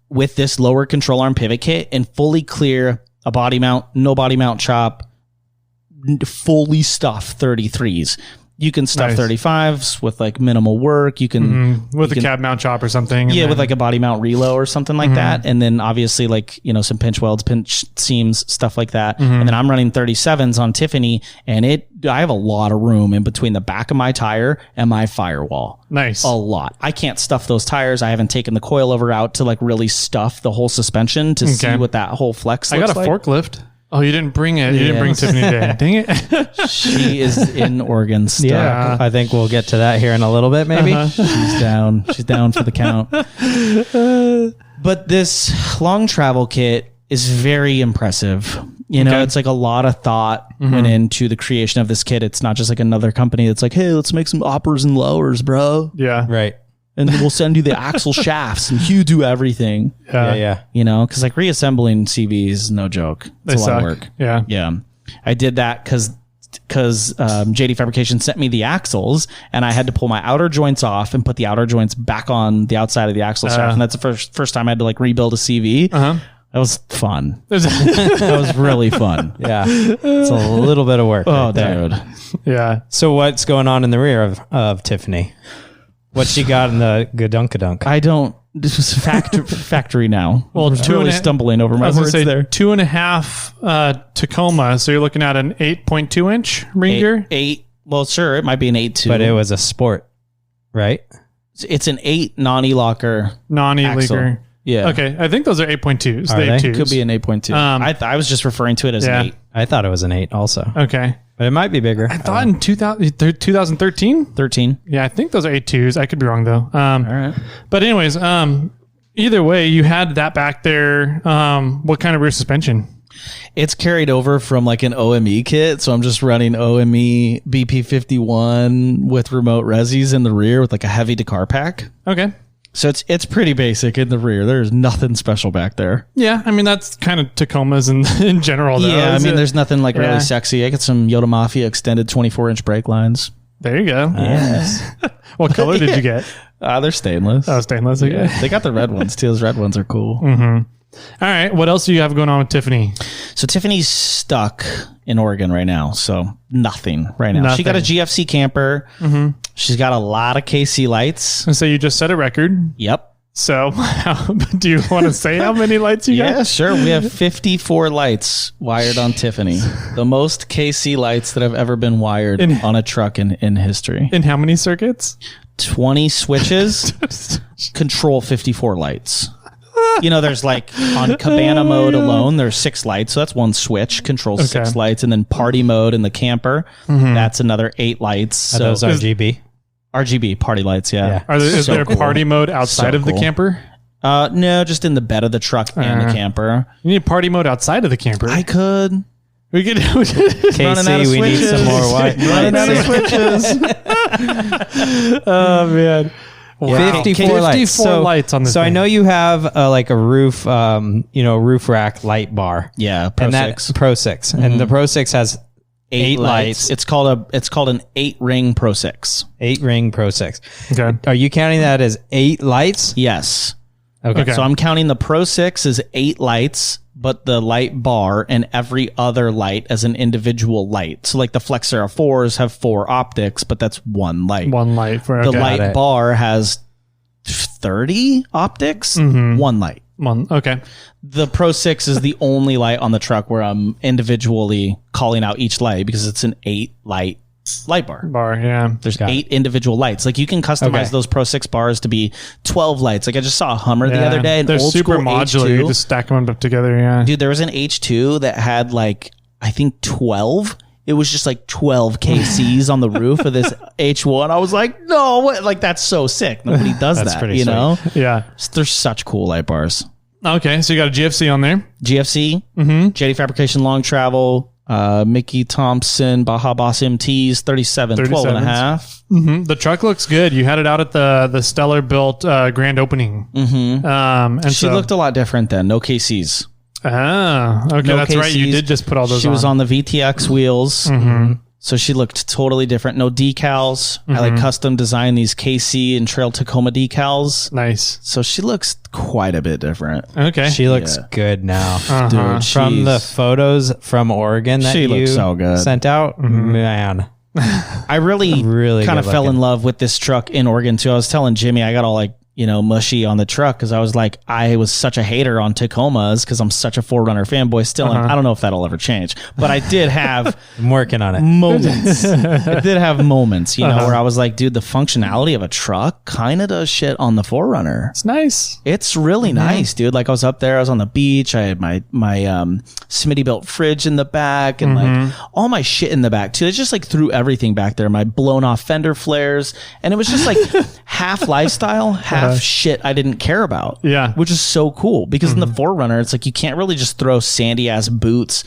with this lower control arm pivot kit and fully clear a body mount, no body mount chop, fully stuff 33s. You can stuff 35s with like minimal work. You can with a cab mount chop or something. Yeah, with like a body mount reload or something like that. And then obviously like, some pinch welds, pinch seams, stuff like that. And then I'm running 37s on Tiffany, and I have a lot of room in between the back of my tire and my firewall. Nice. A lot. I can't stuff those tires. I haven't taken the coilover out to like really stuff the whole suspension to see what that whole flex looks like. I got a forklift. Oh, you didn't bring it. You didn't bring Tiffany today. Dang it. She is in Oregon stuck. Yeah, I think we'll get to that here in a little bit, maybe. She's down. She's down for the count. But this long travel kit is very impressive. It's like a lot of thought went into the creation of this kit. It's not just like another company that's like, hey, let's make some uppers and lowers, bro. Yeah. Right. And we'll send you the axle shafts and you do everything. Yeah. Because like reassembling CVs is no joke. It's a lot of work. Yeah. Yeah. I did that because JD Fabrication sent me the axles, and I had to pull my outer joints off and put the outer joints back on the outside of the axle shaft. And that's the first time I had to like rebuild a CV. That was fun. That was really fun. Yeah. It's a little bit of work. Oh, dude. Yeah. So what's going on in the rear of Tiffany? What she got in the gadunkadunk? I don't. This was factory now. Well, I'm really stumbling over my words there. 2.5 Tacoma. So you're looking at an 8.2 inch ring gear. Eight. Well, sure, it might be an 8.2, but it was a sport, right? It's an 8 non-e-locker. Non-e-leaker. Yeah. Okay, I think those are 8.2s. Are They they? 2s. Could be an 8.2. I was just referring to it as Yeah. an 8. I thought it was an 8 also. Okay. But it might be bigger. I thought in 2013. 13. Yeah, I think those are 8.2s. I could be wrong though. All right. But anyways, either way, you had that back there. What kind of rear suspension? It's carried over from like an OME kit. So I'm just running OME BP51 with remote resis in the rear with like a heavy Dakar pack. Okay. So it's pretty basic in the rear. There's nothing special back there. Yeah, I mean that's kind of Tacomas in general. Though. Yeah, I mean there's nothing like Yeah. really sexy. I got some Yoda Mafia extended 24-inch brake lines. There you go. Yes. What color did you get? They're stainless. Oh, stainless. Okay. Yeah. They got the red ones too. Those red ones are cool. All right. What else do you have going on with Tiffany? So Tiffany's stuck in Oregon right now. So nothing right now. She got a Nothing. GFC camper. She's got a lot of KC lights. And so you just set a record. Yep. So do you want to say how many lights you Yeah, got? sure. We have 54 lights wired on Tiffany. The most KC lights that have ever been wired on a truck in history. In how many circuits? 20 switches control 54 lights. You know, there's like on cabana mode alone, there's 6 lights. So that's one switch, controls 6 lights. And then party mode in the camper, that's another 8 lights. Are So those RGB? RGB party lights, yeah. Are there, is So there cool. party mode outside So of the cool. camper? No, just in the bed of the truck and the camper. You need party mode outside of the camper. I could. we could running out of KC, we need some switches. more white. Running out of switches. Oh man. Wow. 54 lights. 54 lights on this So I thing. know you have like a roof, roof rack light bar. Yeah, Pro and that 6. Pro 6. And the Pro 6 has 8 lights. It's called an 8-ring Pro 6. 8 ring Pro 6. Okay. Are you counting that as 8 lights? Yes. Okay. So I'm counting the Pro 6 as 8 lights, but the light bar and every other light as an individual light. So like the Flexera 4s have 4 optics, but that's one light. One light for The okay. light it. bar has 30 optics, one light. One. Okay. The Pro 6 is the only light on the truck where I'm individually calling out each light because it's an 8 light bar. Yeah. There's Got 8 individual lights. Like you can customize Okay. those Pro 6 bars to be 12 lights. Like I just saw a Hummer the other day, an They're old super school modular. H2. You just stack them up together. Yeah. Dude, there was an H2 that had like, I think 12. It was just like 12 KCs on the roof of this H1. I was like, no, what? Like that's so sick. Nobody does That's that, pretty you sweet. know? Yeah. They're such cool light bars. Okay. So you got a GFC on there. GFC, JD Fabrication Long Travel, Mickey Thompson, Baja Boss MTs, 37, 12 and a 37s. half. The truck looks good. You had it out at the Stellar built grand opening. And She looked a lot different then. No KCs. Okay, No that's right. You KCs. did just put all those. She was on the VTX wheels. So she looked totally different. No decals. I like custom designed these KC and Trail Tacoma decals. Nice. So she looks quite a bit different. Okay. She looks Yeah. good now. Dude, From the she's- photos from Oregon that She you looks so good. sent out, man. I really, Really kind of good fell in looking. love with this truck in Oregon too. I was telling Jimmy, I got all like, mushy on the truck because I was like, I was such a hater on Tacomas because I'm such a 4Runner fanboy still. And I don't know if that'll ever change, but I did have I'm working on it. moments. I did have moments, where I was like, dude, the functionality of a truck kind of does shit on the 4Runner. It's nice. It's really nice, dude. Like I was up there, I was on the beach. I had my Smitty built fridge in the back and like all my shit in the back too. It's just like threw everything back there. My blown off fender flares. And it was just like half lifestyle, half shit I didn't care about. Yeah. Which is so cool because in the 4Runner, it's like you can't really just throw sandy ass boots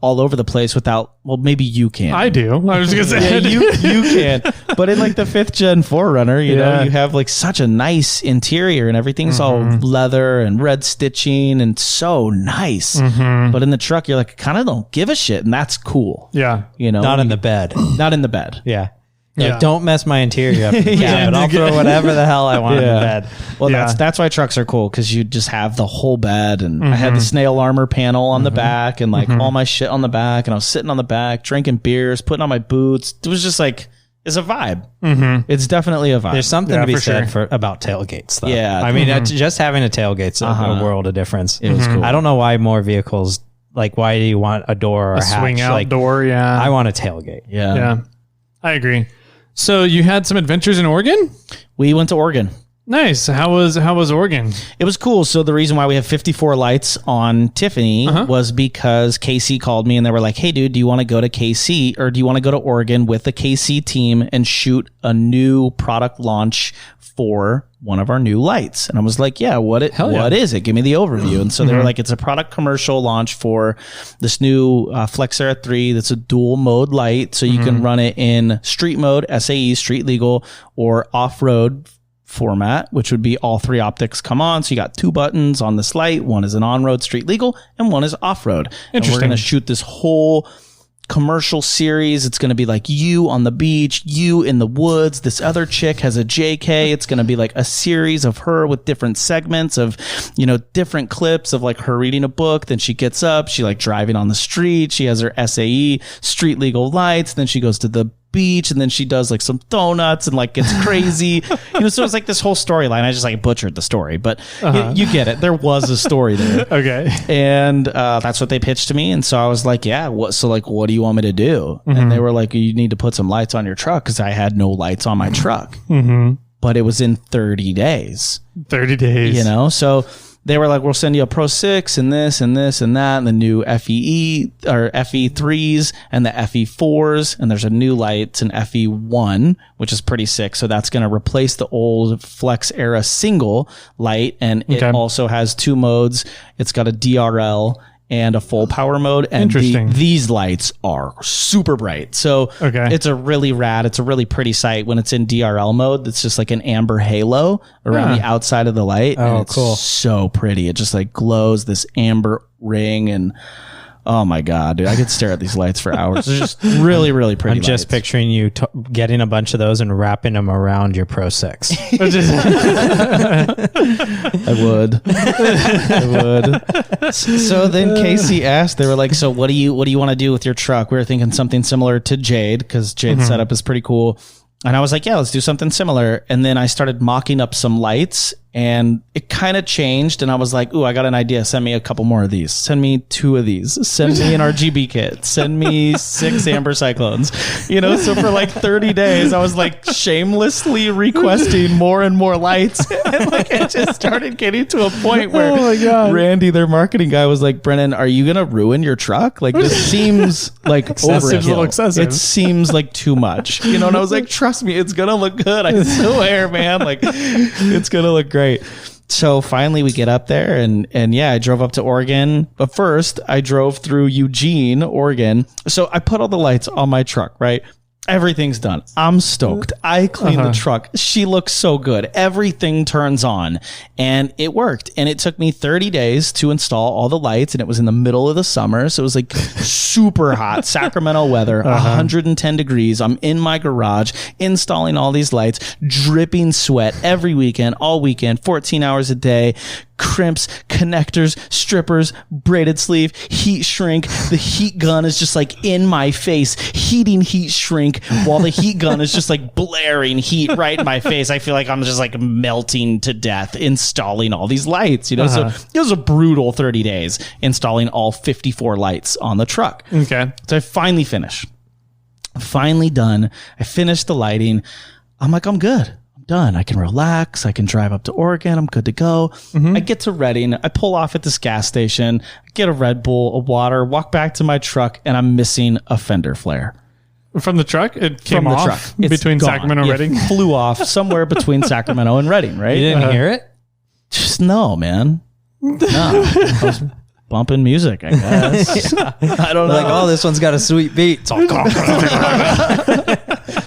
all over the place without, well, maybe you can. I do. I was gonna say. Yeah, you can. But in like the 5th gen 4Runner, you know, Yeah. you have like such a nice interior and everything's all leather and red stitching and so nice. But in the truck, you're like, kind of don't give a shit. And that's cool. Yeah. You know, Not in the bed. not in the bed. Yeah. Yeah. Like, don't mess my interior up in the cabin. I'll throw whatever the hell I want in the bed. Well, Yeah. that's why trucks are cool because you just have the whole bed, and I had the snail armor panel on the back, and like all my shit on the back, and I was sitting on the back drinking beers, putting on my boots. It was just like it's a vibe. It's definitely a vibe. There's something Yeah, to be for said sure. about tailgates, though. Yeah. I mean, just having a tailgate's a world of difference. It was cool. I don't know why more vehicles, like, why do you want a door or a hatch? Swing out Like, door. Yeah. I want a tailgate. Yeah. Yeah. I agree. So you had some adventures in Oregon? We went to Oregon. Nice. How was Oregon? It was cool. So the reason why we have 54 lights on Tiffany was because KC called me and they were like, hey, dude, do you want to go to KC or do you want to go to Oregon with the KC team and shoot a new product launch for one of our new lights? And I was like, yeah, what is it? Give me the overview. And so they were like, it's a product commercial launch for this new Flexera 3 that's a dual mode light. So you can run it in street mode, SAE, street legal, or off-road format, which would be all 3 optics come on. So you got 2 buttons on this light. One is an on-road street legal and one is off-road. And we're going to shoot this whole commercial series. It's going to be like you on the beach, you in the woods. This other chick has a JK. It's going to be like a series of her with different segments of, different clips of like her reading a book. Then she gets up, she like driving on the street. She has her SAE street legal lights. Then she goes to the beach and then she does like some donuts and like gets crazy. So it's like this whole storyline. I just like butchered the story, but you get it. There was a story there. Okay. And that's what they pitched to me. And so I was like, yeah, what do you want me to do? And they were like, you need to put some lights on your truck because I had no lights on my truck. But it was in 30 days. 30 days. So they were like, we'll send you a Pro 6 and this and this and that and the new FEE or FE3s and the FE4s. And there's a new light. It's an FE1, which is pretty sick. So that's going to replace the old Flex Era single light. And it also has 2 modes. It's got a DRL and a full power mode. And these lights are super bright. So it's a really pretty sight when it's in DRL mode. It's just like an amber halo around the outside of the light. Oh, and it's so pretty. It just like glows this amber ring and oh my God, dude, I could stare at these lights for hours. They're just really, really pretty. I'm just picturing you getting a bunch of those and wrapping them around your Pro 6. I would. So then Casey asked, they were like, so what do you want to do with your truck? We were thinking something similar to Jade because Jade's setup is pretty cool. And I was like, yeah, let's do something similar. And then I started mocking up some lights and it kind of changed. And I was like, ooh, I got an idea. Send me a couple more of these. Send me 2 of these. Send me an RGB kit. Send me 6 amber cyclones. So for like 30 days, I was like shamelessly requesting more and more lights. And like it just started getting to a point where Randy, their marketing guy, was like, Brenan, are you going to ruin your truck? Like this seems like overkill. It seems like too much. And I was like, trust me, it's going to look good. I swear, man. Like it's going to look great. So finally we get up there and yeah, I drove up to Oregon. But first I drove through Eugene, Oregon. So I put all the lights on my truck, right? Everything's done. I'm stoked. I cleaned the truck. She looks so good. Everything turns on and it worked. And it took me 30 days to install all the lights and it was in the middle of the summer. So it was like super hot Sacramento weather, 110 degrees. I'm in my garage installing all these lights, dripping sweat every weekend, all weekend, 14 hours a day. Crimps, connectors, strippers, braided sleeve, heat shrink. The heat gun is just like in my face, heating heat shrink while the heat gun is just like blaring heat right in my face. I feel like I'm just like melting to death installing all these lights, So it was a brutal 30 days installing all 54 lights on the truck. Okay. So I finally finish. Finally done. I finished the lighting. I'm like, I'm good. Done. I can relax. I can drive up to Oregon. I'm good to go. I get to Redding. I pull off at this gas station, get a Red Bull, a water, walk back to my truck, and I'm missing a fender flare. From the truck? It came off between Sacramento and Redding? It flew off somewhere between Sacramento and Redding, right? You didn't hear it? Just no, man. No. I was bumping music, I guess. I don't know. Like, oh, this one's got a sweet beat. It's all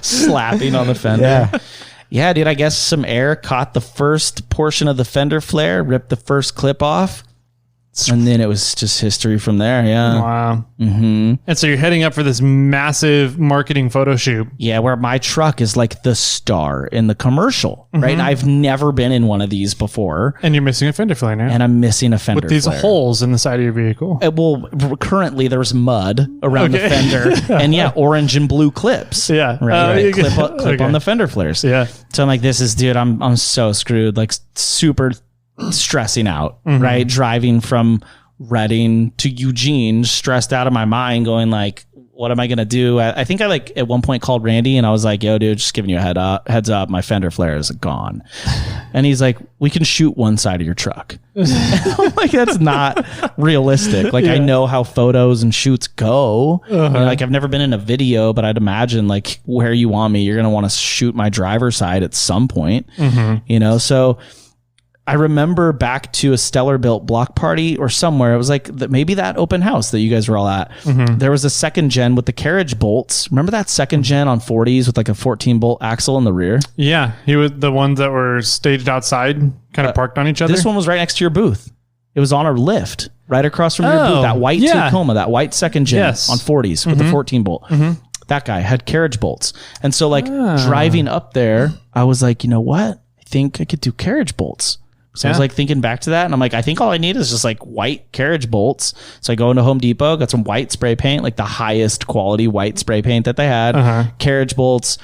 slapping on the fender. Yeah, dude, I guess some air caught the first portion of the fender flare, ripped the first clip off, and then it was just history from there. Yeah. Wow. And so you're heading up for this massive marketing photo shoot. Yeah, where my truck is like the star in the commercial, right? And I've never been in one of these before. And you're missing a fender flare now. And I'm missing a fender with these flare. Holes in the side of your vehicle. Well, currently there's mud around the fender, and orange and blue clips. Yeah, right. Clip on the fender flares. Yeah. So I'm like, this is, dude, I'm so screwed. Like super stressing out, right? Driving from Redding to Eugene, stressed out of my mind, going like, what am I going to do? I think I like at one point called Randy and I was like, yo, dude, just giving you a heads up. My fender flare is gone. And he's like, we can shoot one side of your truck. I'm like, that's not realistic. Like, I know how photos and shoots go. Like, I've never been in a video, but I'd imagine like where you want me, you're going to want to shoot my driver's side at some point, you know? So I remember back to a Stellar Built block party or somewhere. It was like maybe that open house that you guys were all at. There was a second gen with the carriage bolts. Remember that second gen on 40s with like a 14 bolt axle in the rear? Yeah. He was the ones that were staged outside, kind of parked on each other. This one was right next to your booth. It was on our lift right across from your booth. That white Tacoma, that white second gen on 40s with the 14 bolt. That guy had carriage bolts. And so like driving up there, I was like, you know what? I think I could do carriage bolts. So I was like thinking back to that and I'm like, I think all I need is just like white carriage bolts. So I go into Home Depot, got some white spray paint, like the highest quality white spray paint that they had, carriage bolts,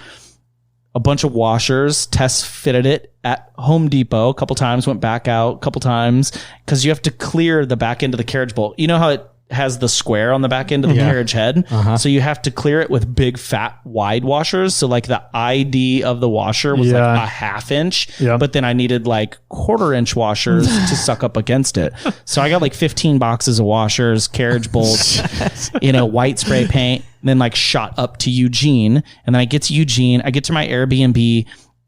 a bunch of washers, test fitted it at Home Depot a couple times, went back out a couple times because you have to clear the back end of the carriage bolt. You know how it has the square on the back end of the carriage head. So you have to clear it with big fat wide washers. So like the ID of the washer was like a half inch, but then I needed like 1/4 inch washers to suck up against it. So I got like 15 boxes of washers, carriage bolts, you know, white spray paint, and then like shot up to Eugene. And then I get to Eugene, I get to my Airbnb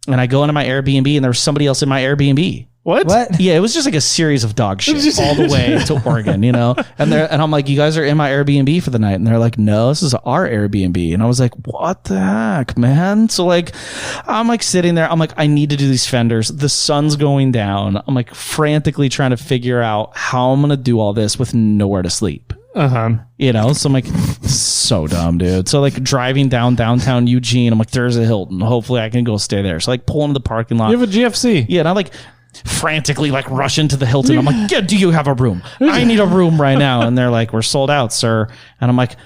and I go into my Airbnb and there was somebody else in my Airbnb. What? Yeah, it was just like a series of dog shit all the way to Oregon, you know? And I'm like, you guys are in my Airbnb for the night. And they're like, no, this is our Airbnb. And I was like, what the heck, man? So like, I'm like sitting there. I'm like, I need to do these fenders. The sun's going down. I'm like frantically trying to figure out how I'm going to do all this with nowhere to sleep. You know, so I'm like, so dumb, dude. So like driving downtown Eugene, I'm like, there's a Hilton. Hopefully I can go stay there. So like pull into the parking lot. You have a GFC. Yeah, and I like frantically like rush into the Hilton. I'm like, yeah, do you have a room? I need a room right now. And they're like, we're sold out, sir. And I'm like,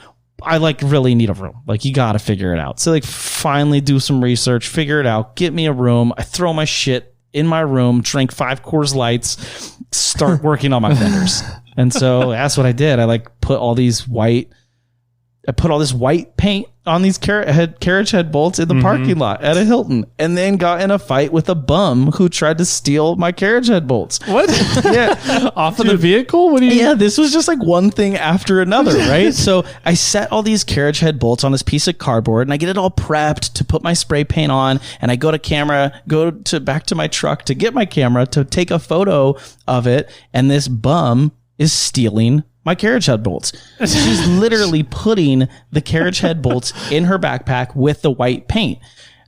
I like really need a room. Like, you got to figure it out. So like finally do some research, figure it out, get me a room. I throw my shit in my room, drink 5 Coors Lights, start working on my fenders. And so that's what I did. I like put all this white paint on these carriage head bolts in the parking lot at a Hilton, and then got in a fight with a bum who tried to steal my carriage head bolts. What? Yeah. Off of the vehicle? What do you? Yeah, this was just like one thing after another, right? So I set all these carriage head bolts on this piece of cardboard and I get it all prepped to put my spray paint on, and I go back to my truck to get my camera to take a photo of it, and this bum is stealing my carriage head bolts. She's literally putting the carriage head bolts in her backpack with the white paint.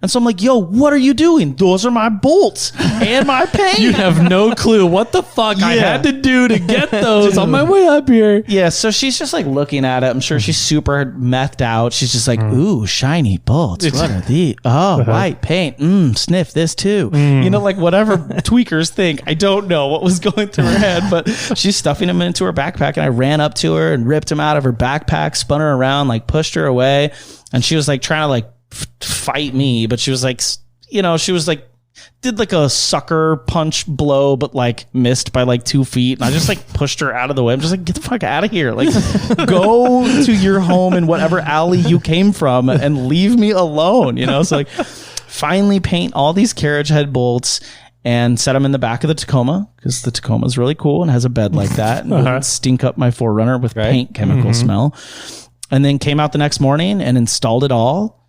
And so I'm like, yo, what are you doing? Those are my bolts and my paint. You have no clue what the fuck I had to do to get those on my way up here. Yeah, so she's just like looking at it. I'm sure she's super methed out. She's just like, ooh, shiny bolts. What are these? Oh, white paint. Sniff this too. You know, like whatever tweakers think. I don't know what was going through her head, but she's stuffing them into her backpack. And I ran up to her and ripped them out of her backpack, spun her around, like pushed her away. And she was like trying to like fight me, but she was like, you know, she was like, did like a sucker punch blow, but like missed by like 2 feet. And I just like pushed her out of the way. I'm just like, get the fuck out of here. Like, go to your home in whatever alley you came from and leave me alone, you know? So like finally paint all these carriage head bolts and set them in the back of the Tacoma, because the Tacoma is really cool and has a bed like that. And would stink up my 4Runner with paint chemical smell. And then came out the next morning and installed it all.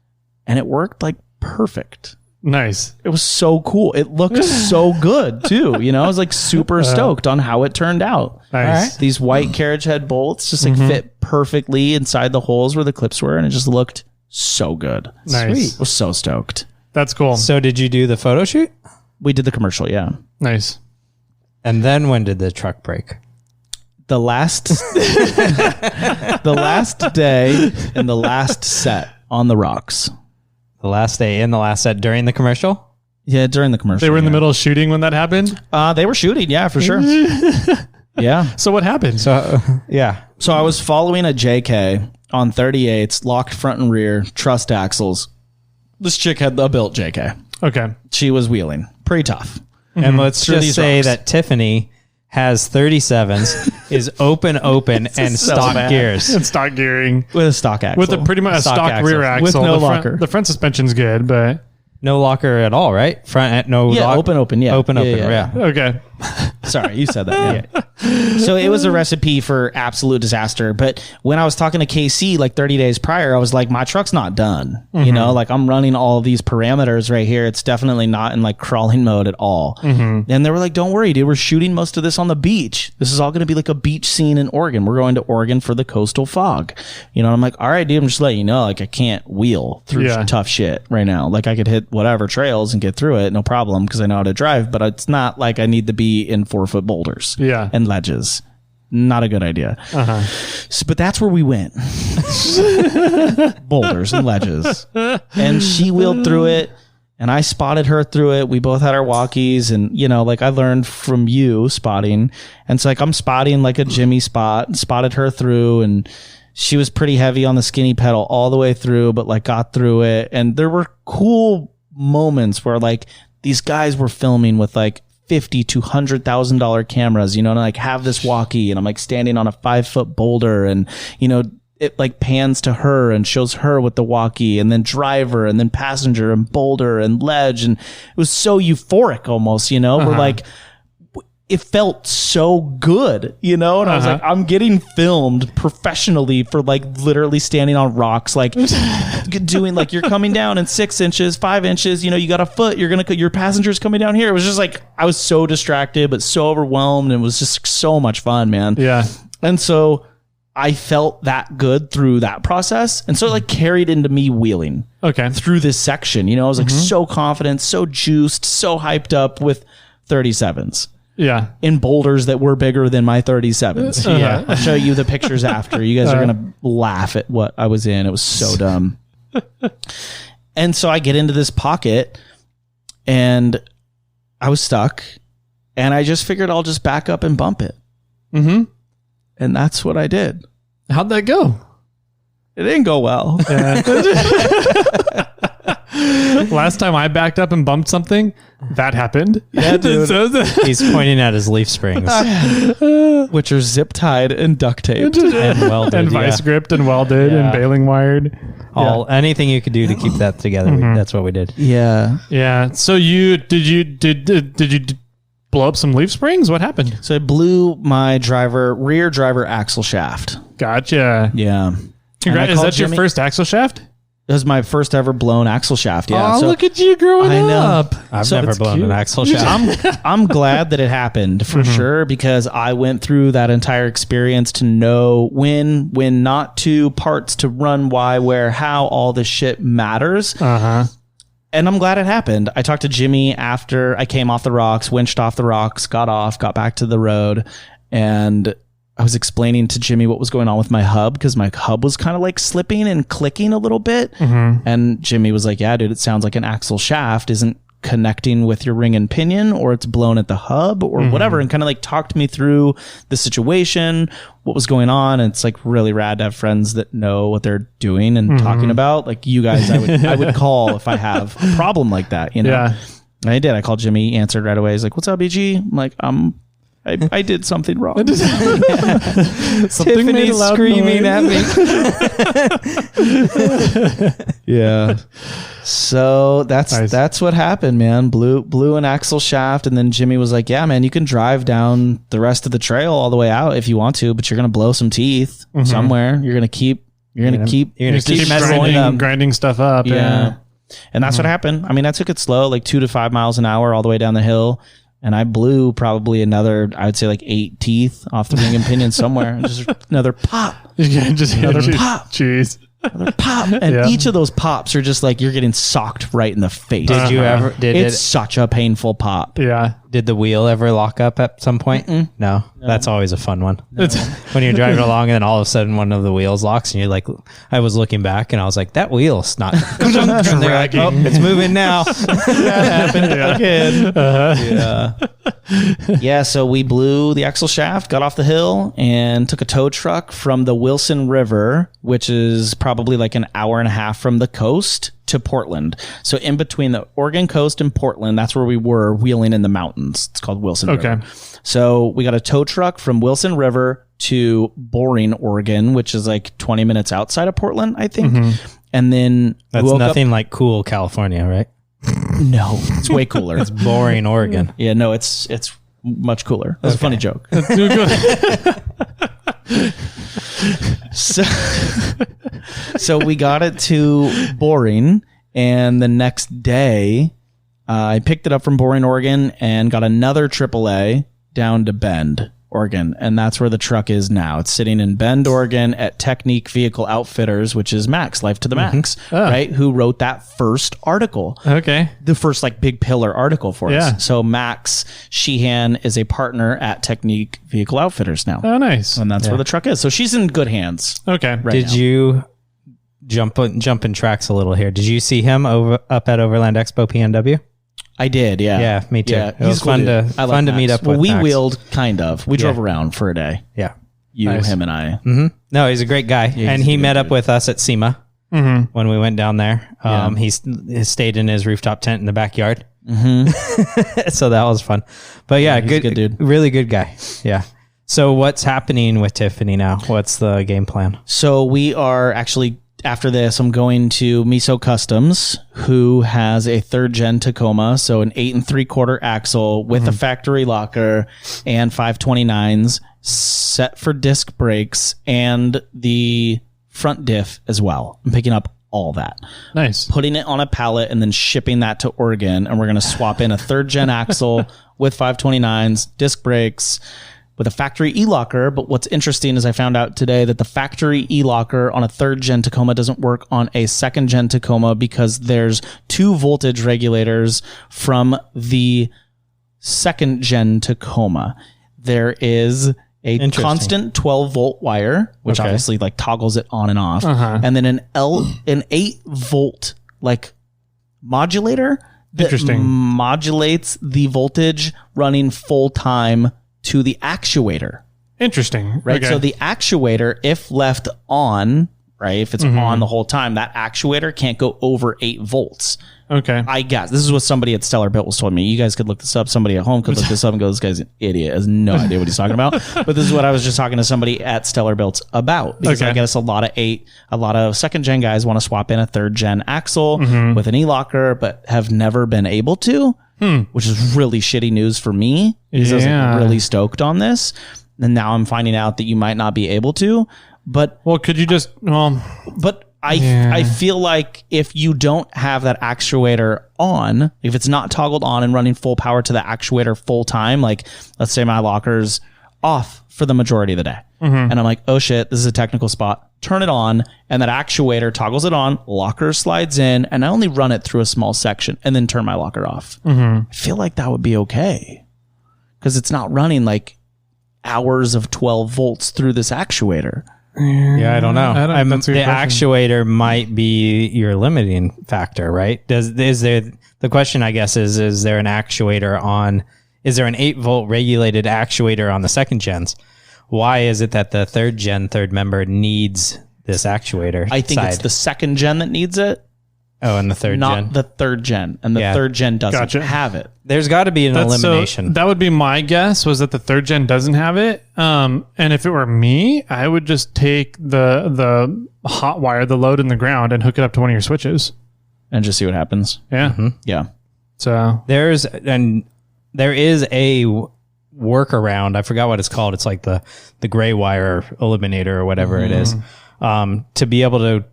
And it worked like perfect. Nice. It was so cool. It looked so good too. You know, I was like super stoked on how it turned out. Nice. Right? These white carriage head bolts just like fit perfectly inside the holes where the clips were. And it just looked so good. Nice. Sweet. I was so stoked. That's cool. So did you do the photo shoot? We did the commercial. Yeah. Nice. And then when did the truck break? The last day and the last set on the rocks. The last day in the last set during the commercial? Yeah, during the commercial. They were in the middle of shooting when that happened? They were shooting, yeah, for sure. Yeah. So what happened? So, yeah. So I was following a JK on 38s, locked front and rear, trussed axles. This chick had a built JK. Okay. She was wheeling. Pretty tough. And let's Through just these say rocks. that Tiffany has 37s, is open, and so stock bad. gears. And stock gearing. With a stock axle. With a pretty much a Stock stock rear axle. axle. With no the front, locker. The front suspension's good, but... No locker at all, right? Front, no Yeah, lock. open, yeah. Open, Yeah. yeah. Okay. Sorry, you said that. Yeah. So it was a recipe for absolute disaster. But when I was talking to KC like 30 days prior, I was like, my truck's not done. You know, like I'm running all of these parameters right here. It's definitely not in like crawling mode at all. And they were like, don't worry, dude. We're shooting most of this on the beach. This is all going to be like a beach scene in Oregon. We're going to Oregon for the coastal fog. You know, and I'm like, all right, dude, I'm just letting you know, like I can't wheel through tough shit right now. Like I could hit whatever trails and get through it. No problem. Cause I know how to drive, but it's not like I need to be in 4-foot boulders and ledges. Not a good idea. So, but that's where we went. Boulders and ledges. And she wheeled through it and I spotted her through it. We both had our walkies and, you know, like I learned from you spotting. And it's like, I'm spotting like a Jimmy spot, spotted her through, and she was pretty heavy on the skinny pedal all the way through, but like got through it. And there were cool moments where like these guys were filming with like $50,000 to $100,000 cameras, you know, and I like have this walkie and I'm like standing on a 5-foot boulder and, you know, it like pans to her and shows her with the walkie and then driver and then passenger and boulder and ledge. And it was so euphoric almost, you know, we're like, it felt so good, you know? And I was like, I'm getting filmed professionally for like literally standing on rocks, like doing like, you're coming down in 6 inches, 5 inches, you know, you got a foot, your passenger's coming down here. It was just like, I was so distracted, but so overwhelmed, and it was just so much fun, man. Yeah. And so I felt that good through that process. And so it like carried into me wheeling through this section, you know, I was like so confident, so juiced, so hyped up with 37s. Yeah. In boulders that were bigger than my 37s. Yeah. I'll show you the pictures after. You guys are going to laugh at what I was in. It was so dumb. And so I get into this pocket and I was stuck and I just figured I'll just back up and bump it. And that's what I did. How'd that go? It didn't go well. Last time I backed up and bumped something, that happened. Yeah, dude. He's pointing at his leaf springs. Which are zip tied and duct taped. And welded. And vice gripped and welded and baling wired. Anything you could do to keep that together. That's what we did. Yeah. Yeah. So did you blow up some leaf springs? What happened? So I blew my rear driver axle shaft. Gotcha. Yeah. Congrats. Is that your first axle shaft? It was my first ever blown axle shaft. Yeah. Oh, so look at you growing up. I've never blown an axle shaft. I'm glad that it happened for sure, because I went through that entire experience to know when not to, parts to run, why, where, how, all this shit matters. And I'm glad it happened. I talked to Jimmy after I came off the rocks, winched off the rocks, got off, got back to the road, and I was explaining to Jimmy what was going on with my hub, because my hub was kind of like slipping and clicking a little bit. And Jimmy was like, yeah, dude, it sounds like an axle shaft isn't connecting with your ring and pinion, or it's blown at the hub or whatever, and kind of like talked me through the situation, what was going on. And it's like really rad to have friends that know what they're doing and talking about. Like you guys, I would call if I have a problem like that, you know? Yeah. And I did. I called Jimmy, he answered right away. He's like, what's up, BG? I'm like, I did something wrong. Something made a loud screaming noise. at me. Yeah. So that's what happened, man. Blew an axle shaft, and then Jimmy was like, yeah, man, you can drive down the rest of the trail all the way out if you want to, but you're gonna blow some teeth somewhere. You're gonna keep Keep grinding stuff up. Yeah. And that's what happened. I mean, I took it slow, like 2 to 5 miles an hour all the way down the hill. And I blew probably another, I would say like 8 teeth off the ring and pinion somewhere. Just another pop. Just another pop. Jeez. Another pop. And each of those pops are just like, you're getting socked right in the face. Did you ever? It's such a painful pop. Yeah. Did the wheel ever lock up at some point? No. That's always a fun one. No. When you're driving along and then all of a sudden one of the wheels locks and you're like, I was looking back and I was like, that wheel's not and they're like, oh, it's moving now. That happened again. Yeah. So we blew the axle shaft, got off the hill, and took a tow truck from the Wilson River, which is probably like an hour and a half from the coast, to Portland. So in between the Oregon coast and Portland, that's where we were wheeling in the mountains. It's called Wilson River. So we got a tow truck from Wilson River to Boring, Oregon, which is like 20 minutes outside of Portland, I think. And then that's nothing like cool California, right? No, it's way cooler. It's Boring, Oregon. Yeah, no, it's much cooler. That's a funny joke. So we got it to Boring, and the next day I picked it up from Boring, Oregon, and got another AAA down to Bend, Oregon, and that's where the truck is now. It's sitting in Bend, Oregon at Technique Vehicle Outfitters, which is Max, Life to the Max, right? Who wrote that first article. Okay. The first like big pillar article for us. So Max Sheehan is a partner at Technique Vehicle Outfitters now. Oh, nice. And that's where the truck is. So she's in good hands. Okay. Right Did now. you jump in tracks a little here? Did you see him up at Overland Expo PNW? I did, yeah. Yeah, me too. Yeah, It was fun to meet up with we Max. wheeled, kind of. We drove around for a day. Yeah. You, Nice. him, and I. No, he's a great guy. And he met up with us at SEMA when we went down there. He stayed in his rooftop tent in the backyard. So that was fun. But yeah, he's a good dude. Really good guy. Yeah. So what's happening with Tiffany now? What's the game plan? So we are actually, after this, I'm going to Miso Customs, who has a 3rd gen Tacoma, so an 8 3/4 axle with a factory locker and 529s set for disc brakes and the front diff as well. I'm picking up all that, Nice. putting it on a pallet, and then shipping that to Oregon. And we're going to swap in a 3rd gen axle with 529s, disc brakes, with a factory e-locker. But what's interesting is I found out today that the factory e-locker on a 3rd gen Tacoma doesn't work on a 2nd gen Tacoma because there's 2 voltage regulators from the 2nd gen Tacoma. There is a constant 12 volt wire, which obviously like toggles it on and off, and then an 8 volt like modulator that modulates the voltage running full time to the actuator. Interesting. Right. So the actuator, if left on, right, if it's on the whole time, that actuator can't go over 8 volts. Okay. I guess this is what somebody at Stellar Built was telling me. You guys could look this up. Somebody at home could look this up and go, this guy's an idiot. Has no idea what he's talking about. But this is what I was just talking to somebody at Stellar Built about. Because I guess a lot of 2nd gen guys want to swap in a 3rd gen axle with an e-locker, but have never been able to, which is really shitty news for me. Because I was like really stoked on this. And now I'm finding out that you might not be able to. But could you just, I feel like if you don't have that actuator on, if it's not toggled on and running full power to the actuator full time, like let's say my locker's off for the majority of the day. And I'm like, oh shit, this is a technical spot. Turn it on, and that actuator toggles it on, locker slides in, and I only run it through a small section and then turn my locker off. I feel like that would be okay because it's not running like hours of 12 volts through this actuator. Yeah, I don't know. That's a the good question. actuator might be your limiting factor, right? The question, I guess, is there an actuator on? Is there an 8 volt regulated actuator on the 2nd gens? Why is it that the 3rd gen third member needs this actuator? I think it's the 2nd gen that needs it. Oh, and the 3rd gen, not the 3rd gen, and the 3rd gen doesn't have it. There's got to be an elimination. So that would be my guess, was that the 3rd gen doesn't have it. And if it were me, I would just take the hot wire, the load in the ground, and hook it up to one of your switches and just see what happens. Yeah. Yeah. So there is a workaround. I forgot what it's called. It's like the gray wire eliminator or whatever it is, to be able to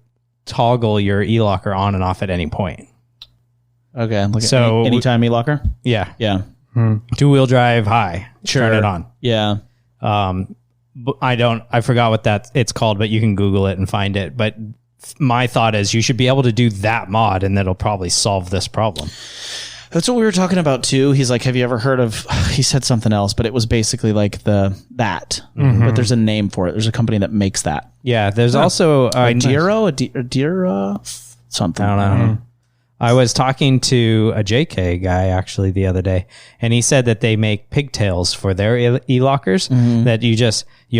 toggle your e-locker on and off at any point. Okay. So anytime e-locker? Yeah. Yeah. 2-wheel drive high. Turn it on. Yeah. But I forgot what it's called, but you can Google it and find it. But my thought is you should be able to do that mod and that'll probably solve this problem. That's what we were talking about too. He's like, have you ever heard of, he said something else, but it was basically like but there's a name for it. There's a company that makes that. Yeah. There's also Adira, something. I don't know. I was talking to a JK guy actually the other day, and he said that they make pigtails for their e-lockers, that you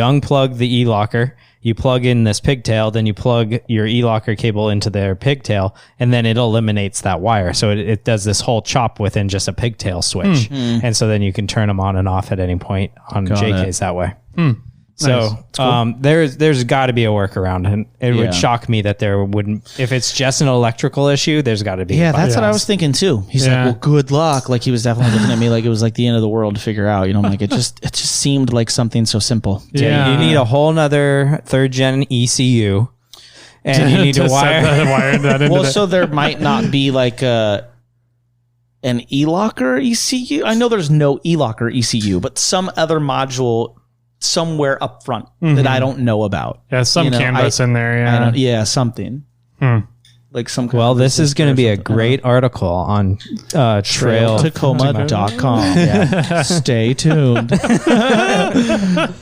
unplug the e-locker you plug in this pigtail, then you plug your e-locker cable into their pigtail, and then it eliminates that wire. So it does this whole chop within just a pigtail switch. And so then you can turn them on and off at any point on JKs that way. So cool. There's got to be a workaround, and it would shock me that there wouldn't. If it's just an electrical issue, there's got to be. Yeah, that's what I was thinking too. He's like, "Well, good luck." Like he was definitely looking at me like it was like the end of the world to figure out. You know, I'm like, it just seemed like something so simple. Yeah, you need a whole nother 3rd gen ECU, and you need to wire that into so there might not be like an e-locker ECU. I know there's no e-locker ECU, but some other module somewhere up front that I don't know about. Yeah, some CAN bus in there. Yeah, something. Like some. Well, this is going to be a great article on trailtacoma.com. Yeah. Stay tuned.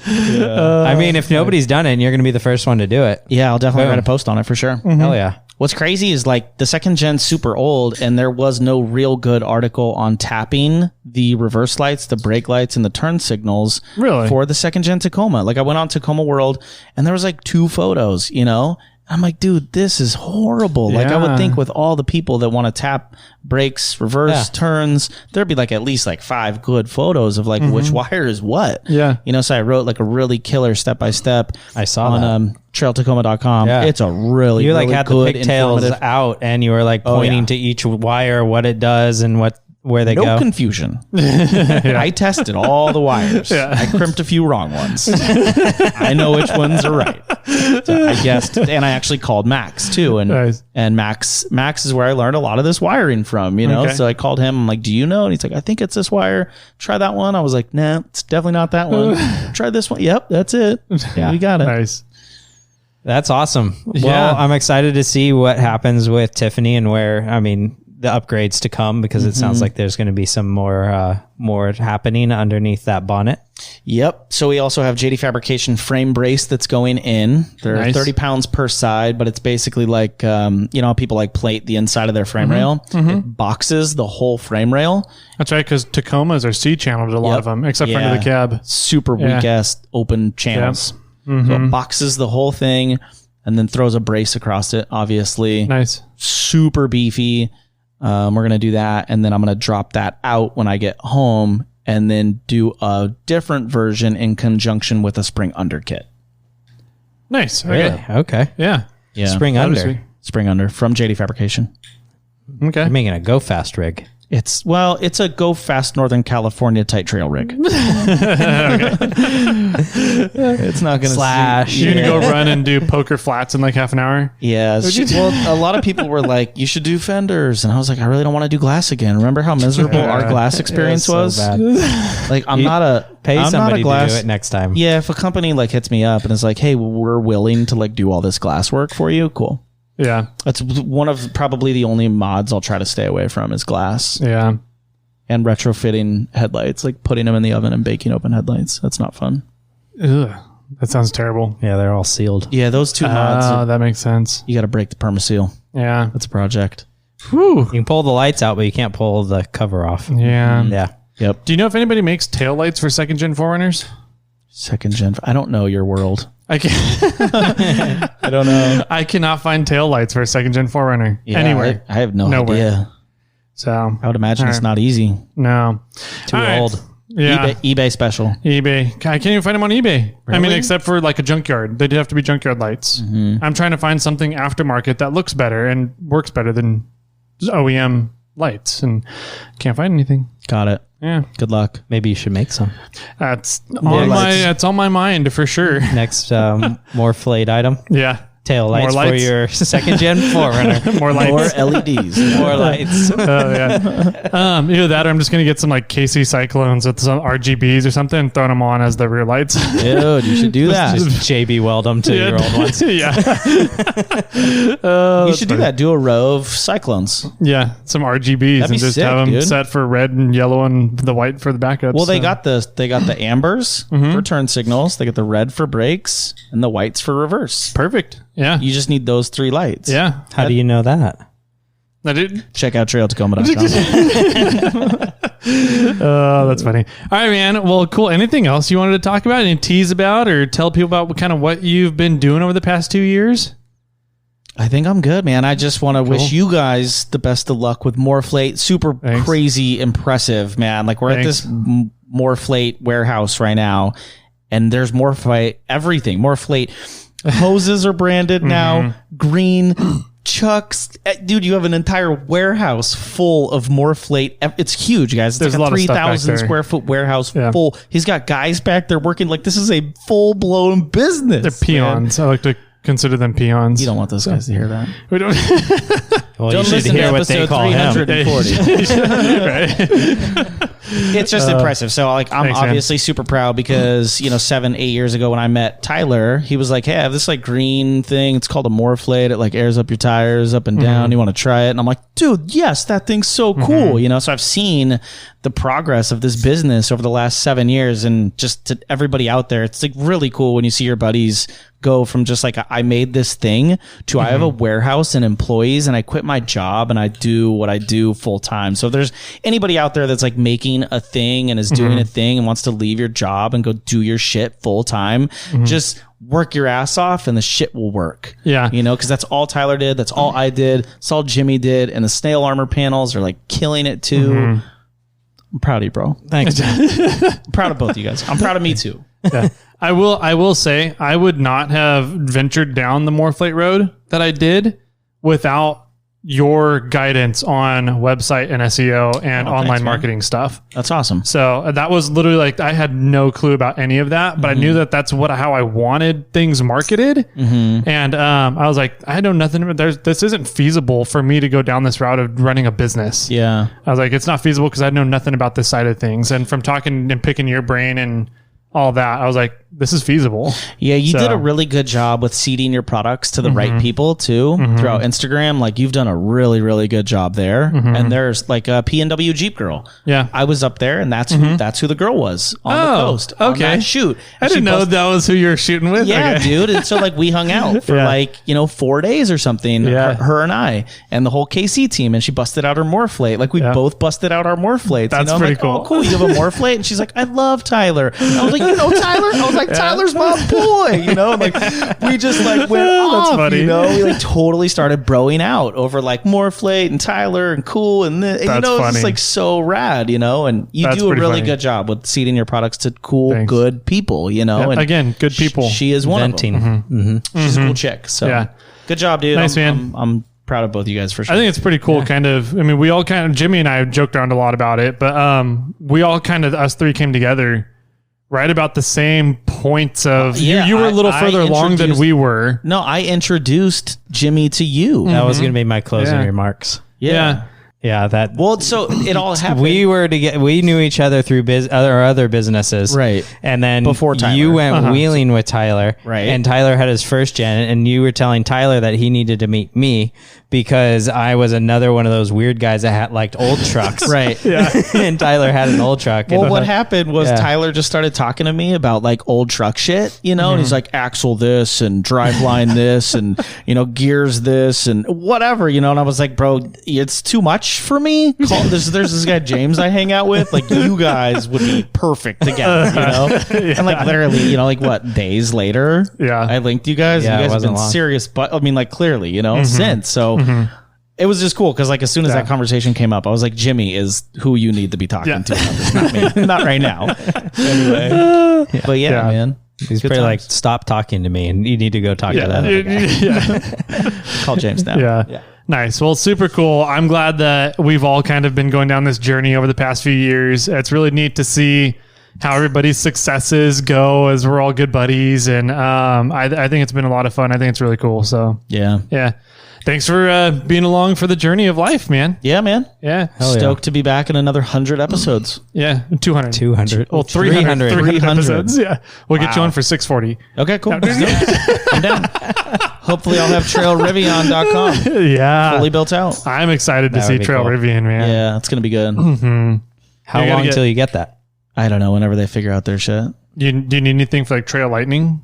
I mean, if nobody's done it, and you're going to be the first one to do it. Yeah, I'll definitely write a post on it for sure. Hell yeah. What's crazy is like the 2nd gen super old, and there was no real good article on tapping the reverse lights, the brake lights, and the turn signals for the 2nd gen Tacoma. Like I went on Tacoma World, and there was like 2 photos, you know? I'm like, dude, this is horrible. Yeah. Like I would think with all the people that want to tap brakes, reverse turns, there'd be like at least like 5 good photos of like which wire is what. Yeah. You know, so I wrote like a really killer step-by-step. I saw on trailtacoma.com. Yeah. It's a really, you like really had good, the pigtails out, and you were like pointing to each wire, what it does and where they go. No confusion. I tested all the wires. I crimped a few wrong ones. I know which ones are right. So I guessed, and I actually called Max too, and Max is where I learned a lot of this wiring from. You know, so I called him. I'm like, "Do you know?" And he's like, "I think it's this wire. Try that one." I was like, "Nah, it's definitely not that one. Try this one." Yep, that's it. Yeah, we got it. Nice. That's awesome. Well, I'm excited to see what happens with Tiffany and the upgrades to come, because it sounds like there's going to be some more happening underneath that bonnet. Yep. So we also have JD Fabrication frame brace that's going in. They're 30 pounds per side, but it's basically like, you know, how people like plate the inside of their frame rail. It boxes the whole frame rail. That's right, because Tacomas are C-channeled, a lot of them, except for under the cab. Super weak-ass open channels. So it boxes the whole thing and then throws a brace across it, obviously. Nice. Super beefy. We're going to do that, and then I'm going to drop that out when I get home, and then do a different version in conjunction with a spring under kit. Nice. Really? Okay. Yeah. Spring under. Spring under from JD Fabrication. Okay. You're making a go fast rig. It's a go fast Northern California tight trail rig. It's not going to You're going to go run and do poker flats in like half an hour? Yeah. Well, a lot of people were like, you should do fenders. And I was like, I really don't want to do glass again. Remember how miserable our glass experience was? So bad. Like, I'm not a somebody glass, to do it next time. Yeah. If a company like hits me up and is like, hey, we're willing to like do all this glass work for you. Cool. Yeah. That's one of probably the only mods I'll try to stay away from is glass. Yeah. And retrofitting headlights, like putting them in the oven and baking open headlights. That's not fun. Ugh, that sounds terrible. Yeah, they're all sealed. Yeah, those 2 mods. Oh, that makes sense. You got to break the permaseal. Yeah. That's a project. Whew. You can pull the lights out, but you can't pull the cover off. Yeah. Yeah. Yep. Do you know if anybody makes tail lights for 2nd gen 4Runners? 2nd gen. I don't know your world. I don't know. I cannot find tail lights for a 2nd gen 4Runner anywhere. I have no idea. So I would imagine it's not easy. No. Too old. Yeah. eBay special. eBay. I can't even find them on eBay. Really? I mean, except for like a junkyard. They do have to be junkyard lights. I'm trying to find something aftermarket that looks better and works better than OEM lights, and can't find anything. Got it. Yeah. Good luck. Maybe you should make some. That's on my mind for sure. Next, more flayed item. Yeah. Tail lights for your 2nd gen 4Runner. More lights. More LEDs. More lights. Oh yeah. Either that, or I'm just gonna get some like KC Cyclones with some RGBs or something, and throw them on as the rear lights. Dude, you should do that. Just JB weld them to your old ones. Yeah. You should do that. Do a row of Cyclones. Yeah, some RGBs and just have them set for red and yellow and the white for the backups. Well, they got the ambers for turn signals. They got the red for brakes and the whites for reverse. Perfect. Yeah. You just need those 3 lights. Yeah. How do you know that? I did. Check out trailtacoma.com. Oh, that's funny. All right, man. Well, cool. Anything else you wanted to talk about? Any tease about or tell people about what you've been doing over the past 2 years? I think I'm good, man. I just want to wish you guys the best of luck with Morphlate. Super crazy impressive, man. Like we're at this Morphlate warehouse right now, and there's Morphlate everything. Morphlate hoses are branded now. Green chucks, dude. You have an entire warehouse full of Morphlate. It's huge, guys. It's like a 3,000 square foot warehouse full. He's got guys back there working. Like this is a full blown business. They're peons. Man. I like to consider them peons. You don't want those guys to hear that. We don't. Well, don't you should hear what they call 340. Right. It's just impressive. So like I'm obviously super proud because 7-8 years ago when I met Tyler, he was like, hey, I have this like green thing. It's called a Morphlate. It like airs up your tires up and down. You want to try it? And I'm like, dude, yes, that thing's so cool. So I've seen the progress of this business over the last 7 years, and just to everybody out there, it's like really cool when you see your buddies go from just like I made this thing to I have a warehouse and employees and I quit my job and I do what I do full time. So if there's anybody out there that's like making a thing and is doing a thing and wants to leave your job and go do your shit full time, just work your ass off and the shit will work. Yeah. Because that's all Tyler did. That's all I did. That's all Jimmy did. And the snail armor panels are like killing it too. I'm proud of you, bro. Thanks. I'm proud of both of you guys. I'm proud of me too. Yeah. I will say I would not have ventured down the Morphlate road that I did without your guidance on website and SEO and online marketing stuff. That's awesome. So that was literally like, I had no clue about any of that, but I knew that that's how I wanted things marketed. And I was like, I know nothing about this. Isn't feasible for me to go down this route of running a business. Yeah. I was like, it's not feasible because I know nothing about this side of things. And from talking and picking your brain and all that, I was like, this is feasible. Yeah, you did a really good job with seeding your products to the right people too throughout Instagram. Like you've done a really, really good job there. And there's like a PNW Jeep girl. Yeah, I was up there, and that's who the girl was on the coast. Okay, on that shoot. I didn't know that was who you were shooting with. Yeah, dude. And so like we hung out for 4 days or something. Yeah. Her and I and the whole KC team, and she busted out her Morphlate. Like we both busted out our Morphlates. That's pretty cool. Oh, cool. You have a Morphlate, and she's like, I love Tyler. And I was like, Tyler? I was like, Tyler's my boy, like we just like went off, funny. We like totally started broing out over like Morphlate and Tyler and cool and it's just like so rad, and you do a really good job with seeding your products to cool, good people, and again, good people. She is one of them. She's a cool chick. So good job, dude. Nice, man. I'm proud of both of you guys for sure. I think it's pretty cool. We all Jimmy and I joked around a lot about it, but we all us three came together right about the same points of you were a little further along than we were. No, I introduced Jimmy to you. That was going to be my closing remarks. Yeah. Well, so it all happened. We knew each other through other businesses, right? And then before Tyler. You went wheeling with Tyler, right? And Tyler had his first gen, and you were telling Tyler that he needed to meet me because I was another one of those weird guys that liked old trucks, right? Yeah, and Tyler had an old truck. Well, what happened was Tyler just started talking to me about like old truck shit, and he's like axle this and driveline this and gears this and whatever, and I was like, bro, it's too much for me. There's this guy James I hang out with. Like you guys would be perfect together, And like literally, like what days later, I linked you guys. Yeah, you guys have been serious, but I mean, like clearly, since so. It was just cool because, like, as soon as that conversation came up, I was like, "Jimmy is who you need to be talking to, not me, not right now." Anyway, but man, he's probably like, "Stop talking to me, and you need to go talk to that other guy." Call James now. Yeah. Nice. Well, super cool. I'm glad that we've all kind of been going down this journey over the past few years. It's really neat to see how everybody's successes go as we're all good buddies, and I think it's been a lot of fun. I think it's really cool. So yeah. Thanks for being along for the journey of life, man. Yeah, man. Yeah. Stoked to be back in another 100 episodes. Yeah. 200. 200. Well, 300 episodes. Yeah. We'll get you on for 640. Okay, cool. I'm down. Hopefully I'll have trailrivian.com. Yeah. Fully built out. I'm excited to see Trail Rivian, man. Yeah, it's going to be good. How long until you get that? I don't know. Whenever they figure out their shit. Do you need anything for like Trail Lightning?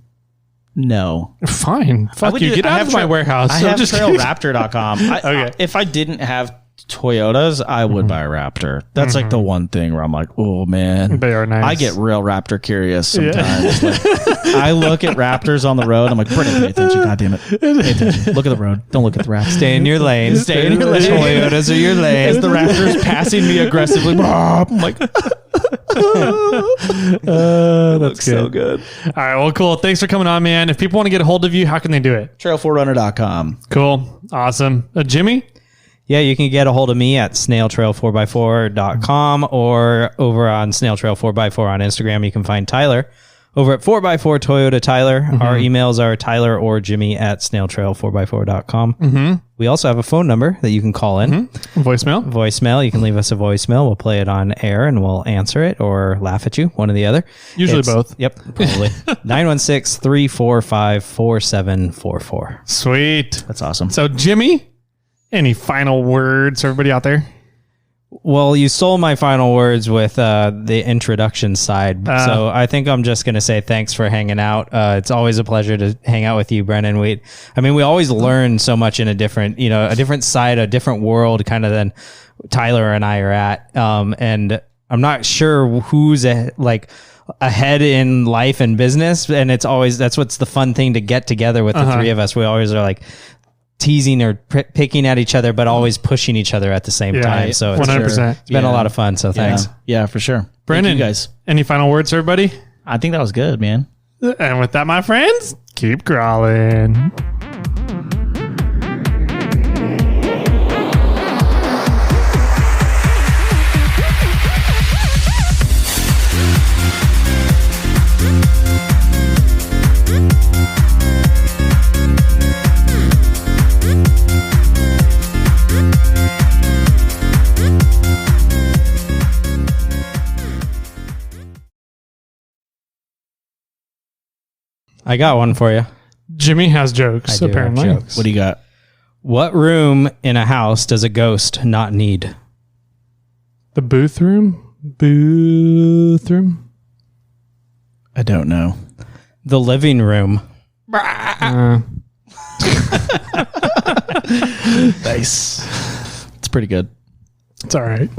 No. Fine. Fuck you. Get out of my warehouse. I have trailraptor.com. Okay. If I didn't have Toyotas, I would buy a Raptor. That's like the one thing where I'm like, oh man, They are nice. I get real Raptor curious sometimes. Like, I look at Raptors on the road. I'm like, Brennan, pay attention. God damn it. Pay attention. Look at the road. Don't look at the Raptor. Stay in your lane. Stay in your lane. Toyotas are your lane. As the Raptor's passing me aggressively, I'm like, That's so good. All right. Well, cool. Thanks for coming on, man. If people want to get a hold of you, how can they do it? Trail4runner.com. Cool. Awesome. Jimmy? Yeah, you can get a hold of me at snailtrail4x4.com or over on snailtrail4x4 on Instagram. You can find Tyler over at 4x4 Toyota Tyler. Our emails are Tyler or Jimmy at snailtrail4x4.com. We also have a phone number that you can call in. Voicemail. You can leave us a voicemail. We'll play it on air and we'll answer it or laugh at you, one or the other. Usually both. Yep, probably. 916-345-4744. Sweet. That's awesome. So, Jimmy, any final words for everybody out there? Well, you stole my final words with the introduction side. So I think I'm just going to say thanks for hanging out. It's always a pleasure to hang out with you, Brenan. We always learn so much in a different side, a different world kind of than Tyler and I are at. And I'm not sure who's ahead in life and business. And that's what's the fun thing to get together with the three of us. We always are like teasing or picking at each other, but always pushing each other at the same time. So 100%. It's been a lot of fun. So thanks. Yeah, for sure. Brenan, Thank you guys. Any final words for everybody? I think that was good, man. And with that, my friends, keep crawling. I got one for you. Jimmy has jokes, I do have apparently. jokes. What do you got? What room in a house does a ghost not need? The booth room? Booth room? I don't know. The living room. Nice. It's pretty good. It's all right.